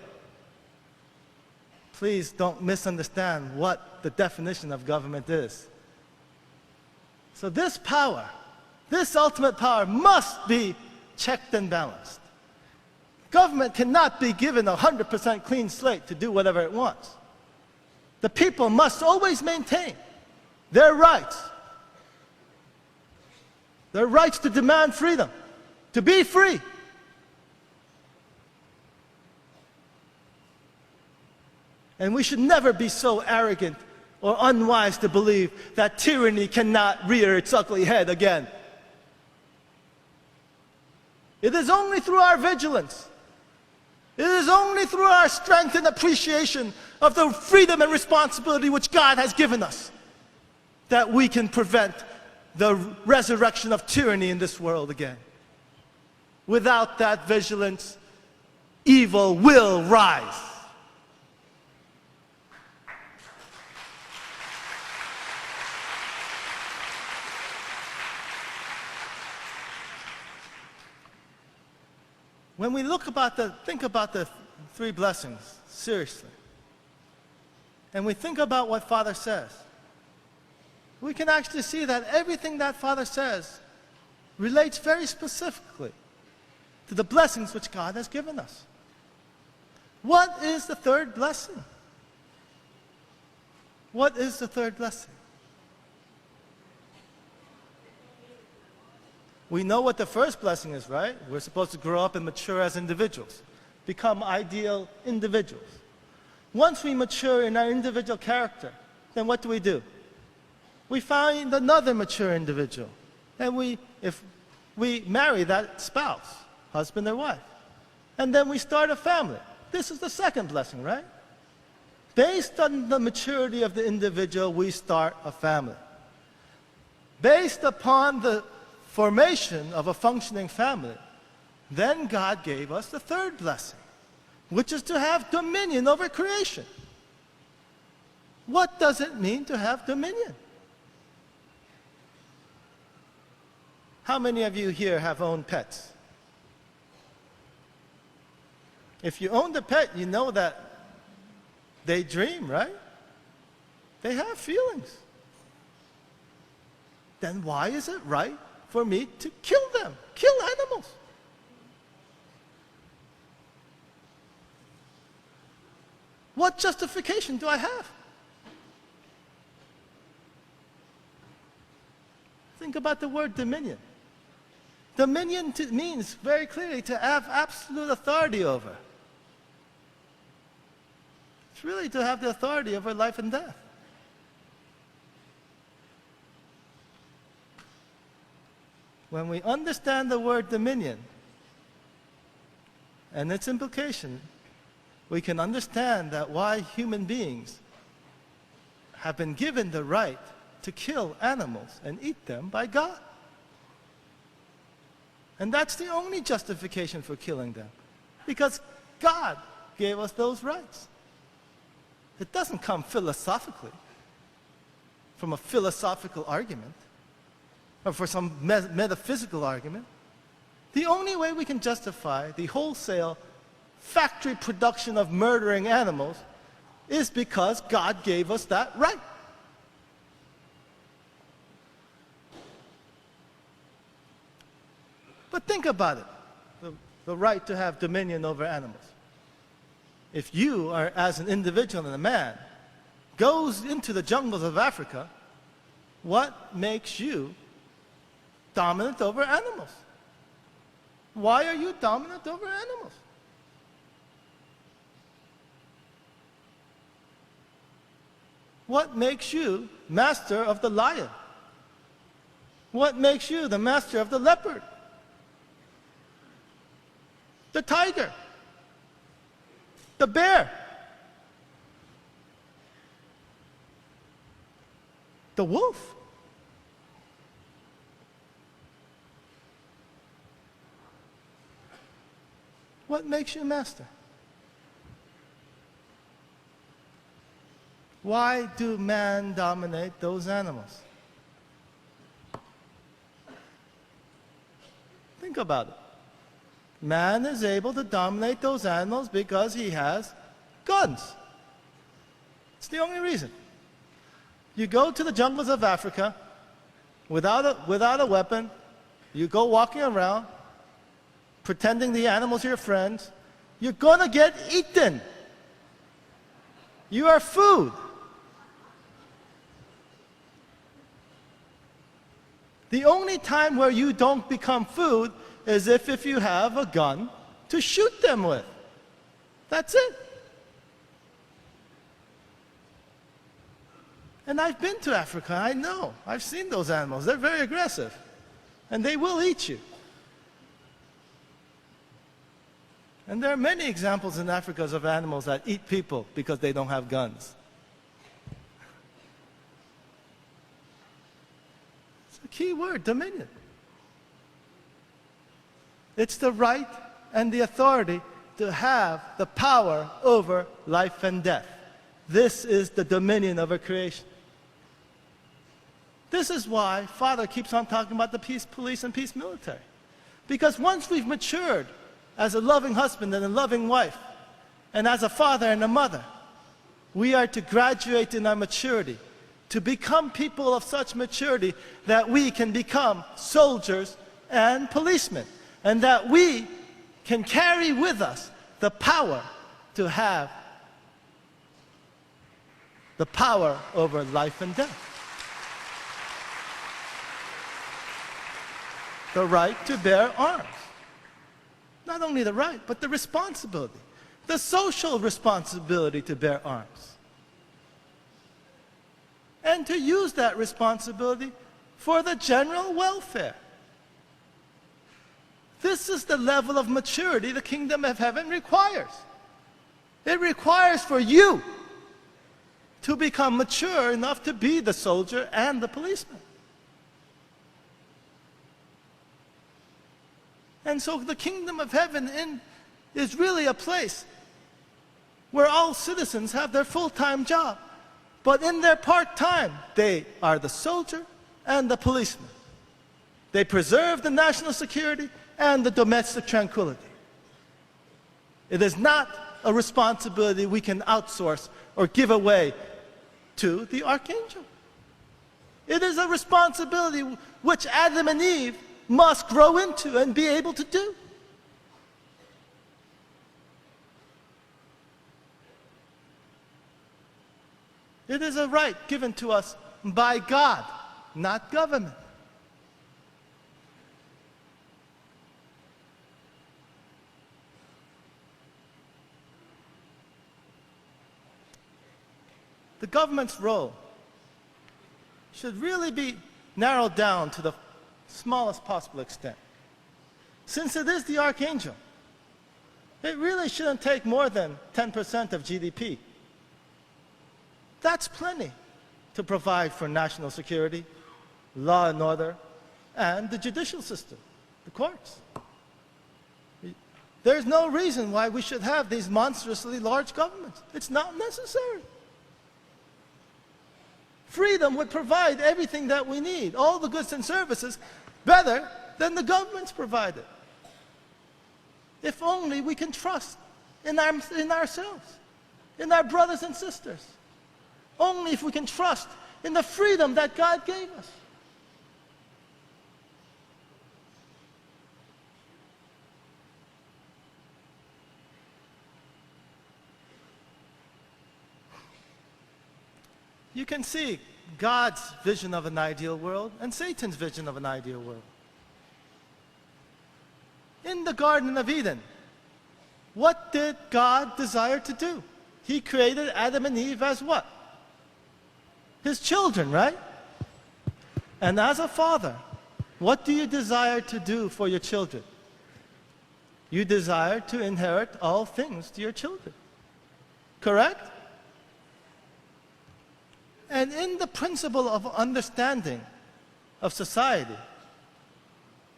Please don't misunderstand what the definition of government is. So this power, this ultimate power must be checked and balanced. Government cannot be given a 100% clean slate to do whatever it wants. The people must always maintain their rights. Their rights to demand freedom, to be free. And we should never be so arrogant or unwise to believe that tyranny cannot rear its ugly head again. It is only through our vigilance, it is only through our strength and appreciation of the freedom and responsibility which God has given us that we can prevent the resurrection of tyranny in this world again. Without that vigilance, evil will rise. when we think about the three blessings seriously, and we think about what Father says, we can actually see that everything that Father says relates very specifically to the blessings which God has given us. What is the third blessing? What is the third blessing? We know what the first blessing is, right? We're supposed to grow up and mature as individuals, become ideal individuals. Once we mature in our individual character, then what do? We find another mature individual, and if we marry that spouse, husband or wife, and then we start a family. This is the second blessing, right? Based on the maturity of the individual, we start a family. Based upon the formation of a functioning family, then God gave us the third blessing, which is to have dominion over creation. What does it mean to have dominion? How many of you here have owned pets? If you owned a pet, you know that they dream, right? They have feelings. Then why is it right for me to kill them, kill animals? What justification do I have? Think about the word dominion. Dominion means very clearly to have absolute authority over. It's really to have the authority over life and death. When we understand the word dominion and its implication, we can understand that why human beings have been given the right to kill animals and eat them by God. And that's the only justification for killing them, because God gave us those rights. It doesn't come philosophically, from a philosophical argument, or for some metaphysical argument. The only way we can justify the wholesale factory production of murdering animals is because God gave us that right. But think about it, the right to have dominion over animals. If you are, as an individual and a man, goes into the jungles of Africa, what makes you dominant over animals? Why are you dominant over animals? What makes you master of the lion? What makes you the master of the leopard? The tiger? The bear? The wolf? What makes you master? Why do man dominate those animals? Think about it. Man is able to dominate those animals because he has guns. It's the only reason. You go to the jungles of Africa without a weapon, you go walking around, pretending the animals are your friends, you're gonna get eaten. You are food. The only time where you don't become food is if you have a gun to shoot them with. That's it. And I've been to Africa, I know. I've seen those animals. They're very aggressive. And they will eat you. And there are many examples in Africa of animals that eat people because they don't have guns. It's a key word, dominion. It's the right and the authority to have the power over life and death. This is the dominion over creation. This is why Father keeps on talking about the peace police and peace military. Because once we've matured as a loving husband and a loving wife, and as a father and a mother, we are to graduate in our maturity, to become people of such maturity that we can become soldiers and policemen, and that we can carry with us the power to have the power over life and death. The right to bear arms. Not only the right, but the responsibility, the social responsibility to bear arms. And to use that responsibility for the general welfare. This is the level of maturity the kingdom of heaven requires. It requires for you to become mature enough to be the soldier and the policeman. And so the kingdom of heaven is really a place where all citizens have their full-time job. But in their part-time, they are the soldier and the policeman. They preserve the national security and the domestic tranquility. It is not a responsibility we can outsource or give away to the archangel. It is a responsibility which Adam and Eve must grow into and be able to do. It is a right given to us by God, not government. The government's role should really be narrowed down to the smallest possible extent. Since it is the archangel, it really shouldn't take more than 10% of GDP. That's plenty to provide for national security, law and order, and the judicial system, the courts. There's no reason why we should have these monstrously large governments. It's not necessary. Freedom would provide everything that we need, all the goods and services, better than the government's provided. If only we can trust in ourselves, in our brothers and sisters. Only if we can trust in the freedom that God gave us. You can see God's vision of an ideal world and Satan's vision of an ideal world. In the Garden of Eden, what did God desire to do? He created Adam and Eve as what? His children, right? And as a father, what do you desire to do for your children? You desire to inherit all things to your children. Correct? And in the principle of understanding of society,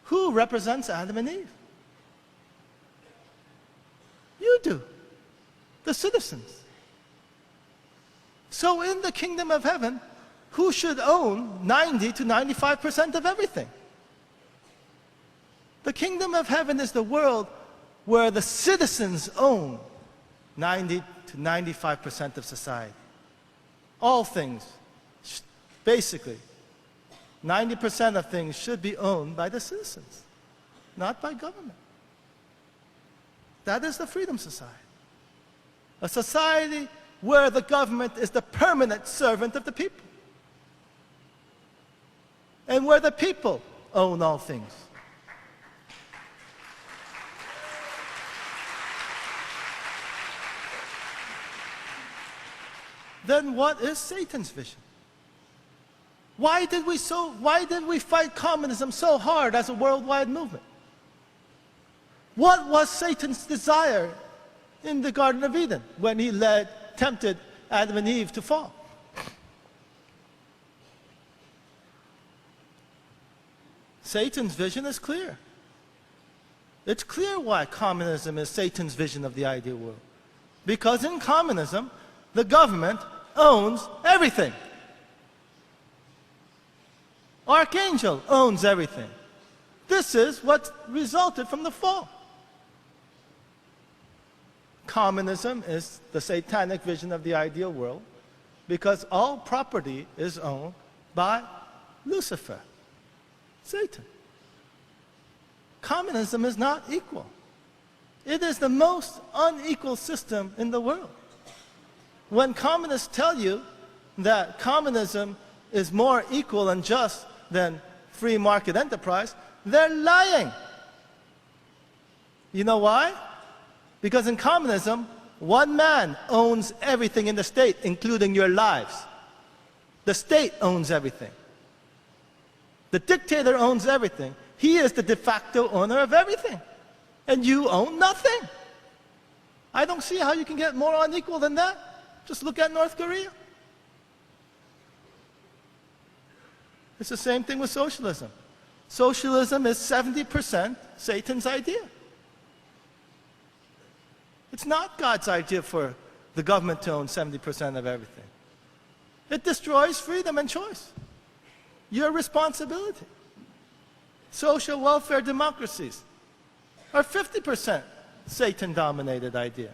who represents Adam and Eve? You do, the citizens. So in the kingdom of heaven, who should own 90 to 95% of everything? The kingdom of heaven is the world where the citizens own 90 to 95% of society. All things, basically, 90% of things should be owned by the citizens, not by government. That is the Freedom Society. A society where the government is the permanent servant of the people. And where the people own all things. Then what is Satan's vision? Why did we fight communism so hard as a worldwide movement? What was Satan's desire in the Garden of Eden when he tempted Adam and Eve to fall? Satan's vision is clear. It's clear why communism is Satan's vision of the ideal world. Because in communism, the government owns everything. Archangel owns everything. This is what resulted from the fall. communism is the satanic vision of the ideal world because all property is owned by Lucifer, Satan. Communism is not equal. It is the most unequal system in the world. When communists tell you that communism is more equal and just than free market enterprise, they're lying. You know why? Because in communism, one man owns everything in the state, including your lives. The state owns everything. The dictator owns everything. He is the de facto owner of everything. And you own nothing. I don't see how you can get more unequal than that. Just look at North Korea. It's the same thing with socialism. Socialism is 70% Satan's idea. It's not God's idea for the government to own 70% of everything. It destroys freedom and choice. Your responsibility. Social welfare democracies are 50% Satan-dominated idea.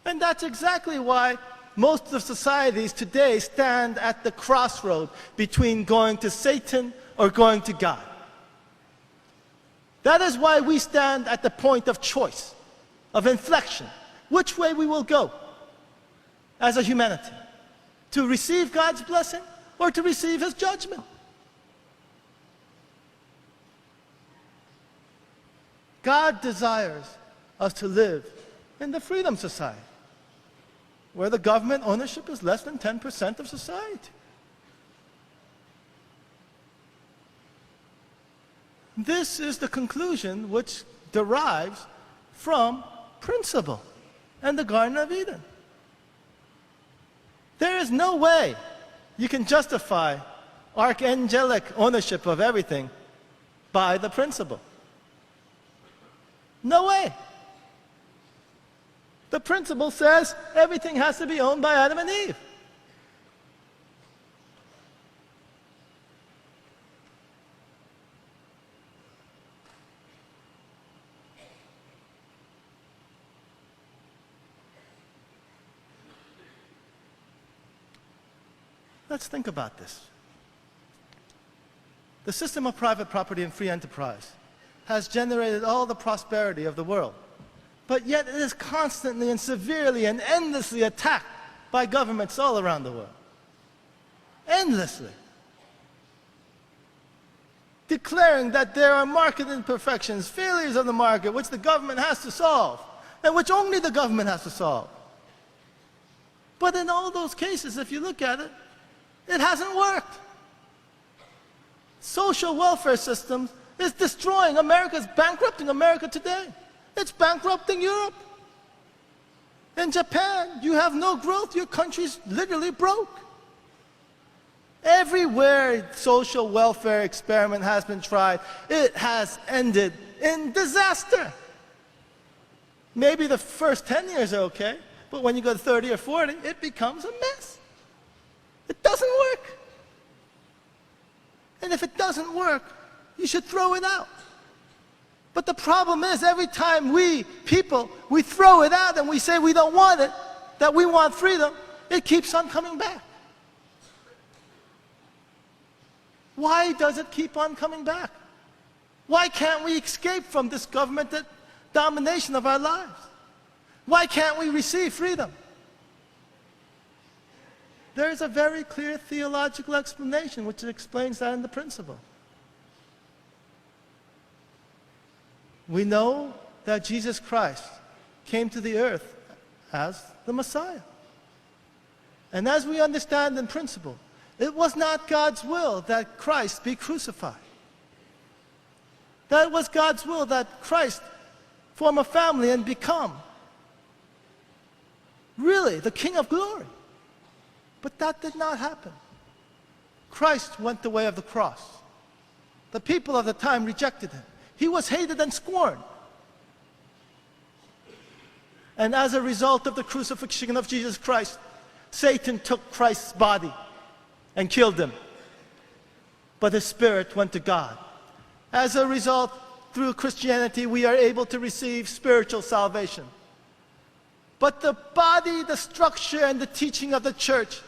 And that's exactly why most of societies today stand at the crossroad between going to Satan or going to God. That is why we stand at the point of choice, of inflection, which way we will go as a humanity, to receive God's blessing or to receive His judgment. God desires us to live in the Freedom Society, where the government ownership is less than 10% of society. This is the conclusion which derives from principle and the Garden of Eden. There is no way you can justify archangelic ownership of everything by the principle. No way. The principle says everything has to be owned by Adam and Eve. Let's think about this. The system of private property and free enterprise has generated all the prosperity of the world, but yet it is constantly and severely and endlessly attacked by governments all around the world. Endlessly. Declaring that there are market imperfections, failures of the market, which the government has to solve, and which only the government has to solve. But in all those cases, if you look at it, it hasn't worked. Social welfare systems is destroying America, it's bankrupting America today. It's bankrupting Europe. In Japan, you have no growth, your country's literally broke. Everywhere social welfare experiment has been tried, it has ended in disaster. Maybe the first 10 years are okay, but when you go to 30 or 40, it becomes a mess. It doesn't work. And if it doesn't work, you should throw it out. But the problem is, every time we throw it out and we say we don't want it, that we want freedom, it keeps on coming back. Why does it keep on coming back? Why can't we escape from this government domination of our lives? Why can't we receive freedom? There is a very clear theological explanation which explains that in the principle. We know that Jesus Christ came to the earth as the Messiah. And as we understand in principle, it was not God's will that Christ be crucified. That it was God's will that Christ form a family and become really the King of glory. But that did not happen. Christ went the way of the cross. The people of the time rejected him. He was hated and scorned. And as a result of the crucifixion of Jesus Christ, Satan took Christ's body and killed him. But his spirit went to God. As a result, through Christianity, we are able to receive spiritual salvation. But the body, the structure, and the teaching of the church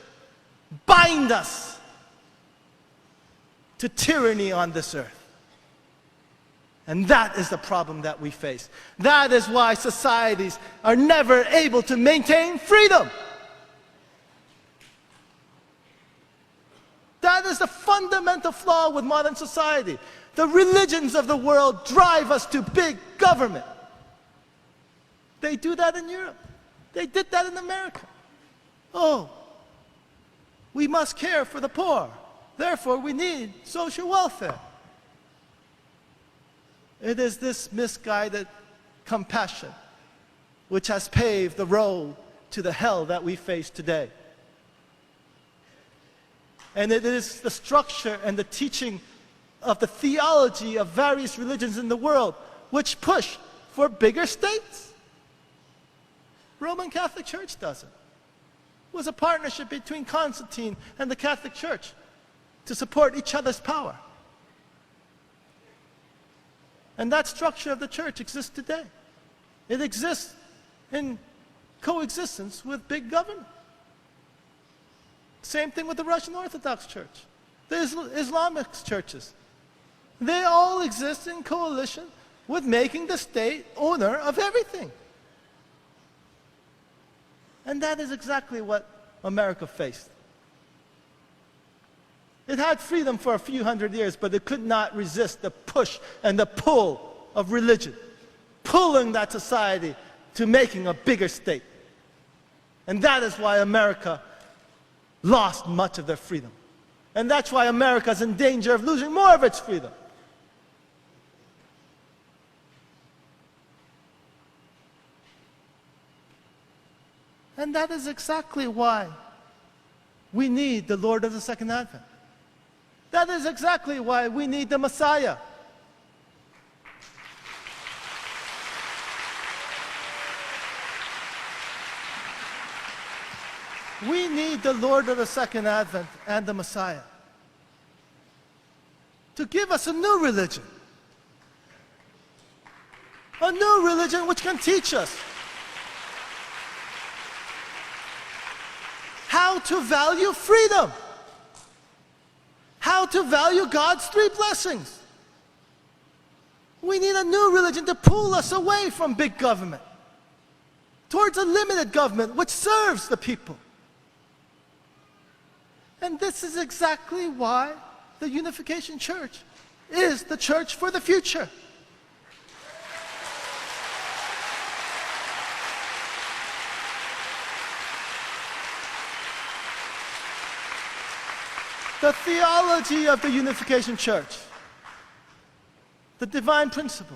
bind us to tyranny on this earth. And that is the problem that we face. That is why societies are never able to maintain freedom. That is the fundamental flaw with modern society. The religions of the world drive us to big government. They do that in Europe. They did that in America. Oh, we must care for the poor. Therefore, we need social welfare. It is this misguided compassion which has paved the road to the hell that we face today. And it is the structure and the teaching of the theology of various religions in the world which push for bigger states. Roman Catholic Church does it. It was a partnership between Constantine and the Catholic Church to support each other's power. And that structure of the church exists today. It exists in coexistence with big government. Same thing with the Russian Orthodox Church, the Islamic churches. They all exist in coalition with making the state owner of everything. And that is exactly what America faced. It had freedom for a few hundred years, but it could not resist the push and the pull of religion, pulling that society to making a bigger state. And that is why America lost much of their freedom. And that's why America is in danger of losing more of its freedom. And that is exactly why we need the Lord of the Second Advent. That is exactly why we need the Messiah. We need the Lord of the Second Advent and the Messiah to give us a new religion. A new religion which can teach us how to value freedom, how to value God's three blessings. We need a new religion to pull us away from big government towards a limited government which serves the people. And this is exactly why the Unification Church is the church for the future. The theology of the Unification Church, the divine principle,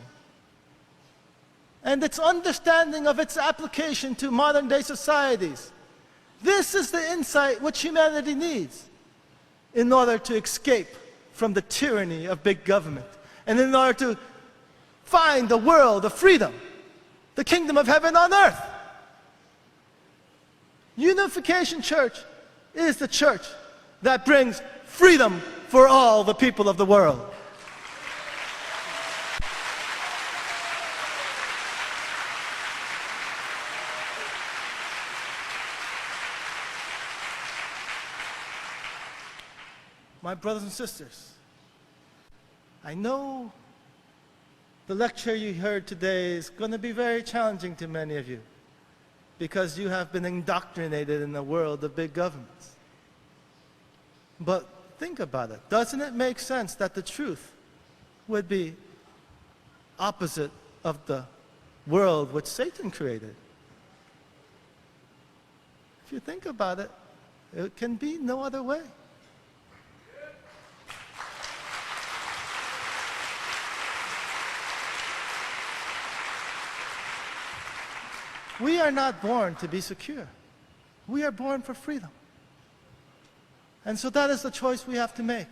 and its understanding of its application to modern day societies. This is the insight which humanity needs in order to escape from the tyranny of big government and in order to find the world of freedom, the kingdom of heaven on earth. Unification Church is the church that brings freedom for all the people of the world. My brothers and sisters, I know the lecture you heard today is going to be very challenging to many of you because you have been indoctrinated in the world of big governments. But think about it. Doesn't it make sense that the truth would be opposite of the world which Satan created? If you think about it, it can be no other way. We are not born to be secure. We are born for freedom. And so that is the choice we have to make.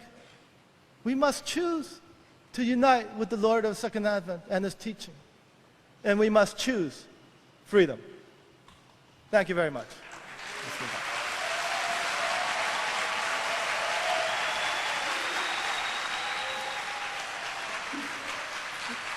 We must choose to unite with the Lord of the Second Advent and His teaching. And we must choose freedom. Thank you very much.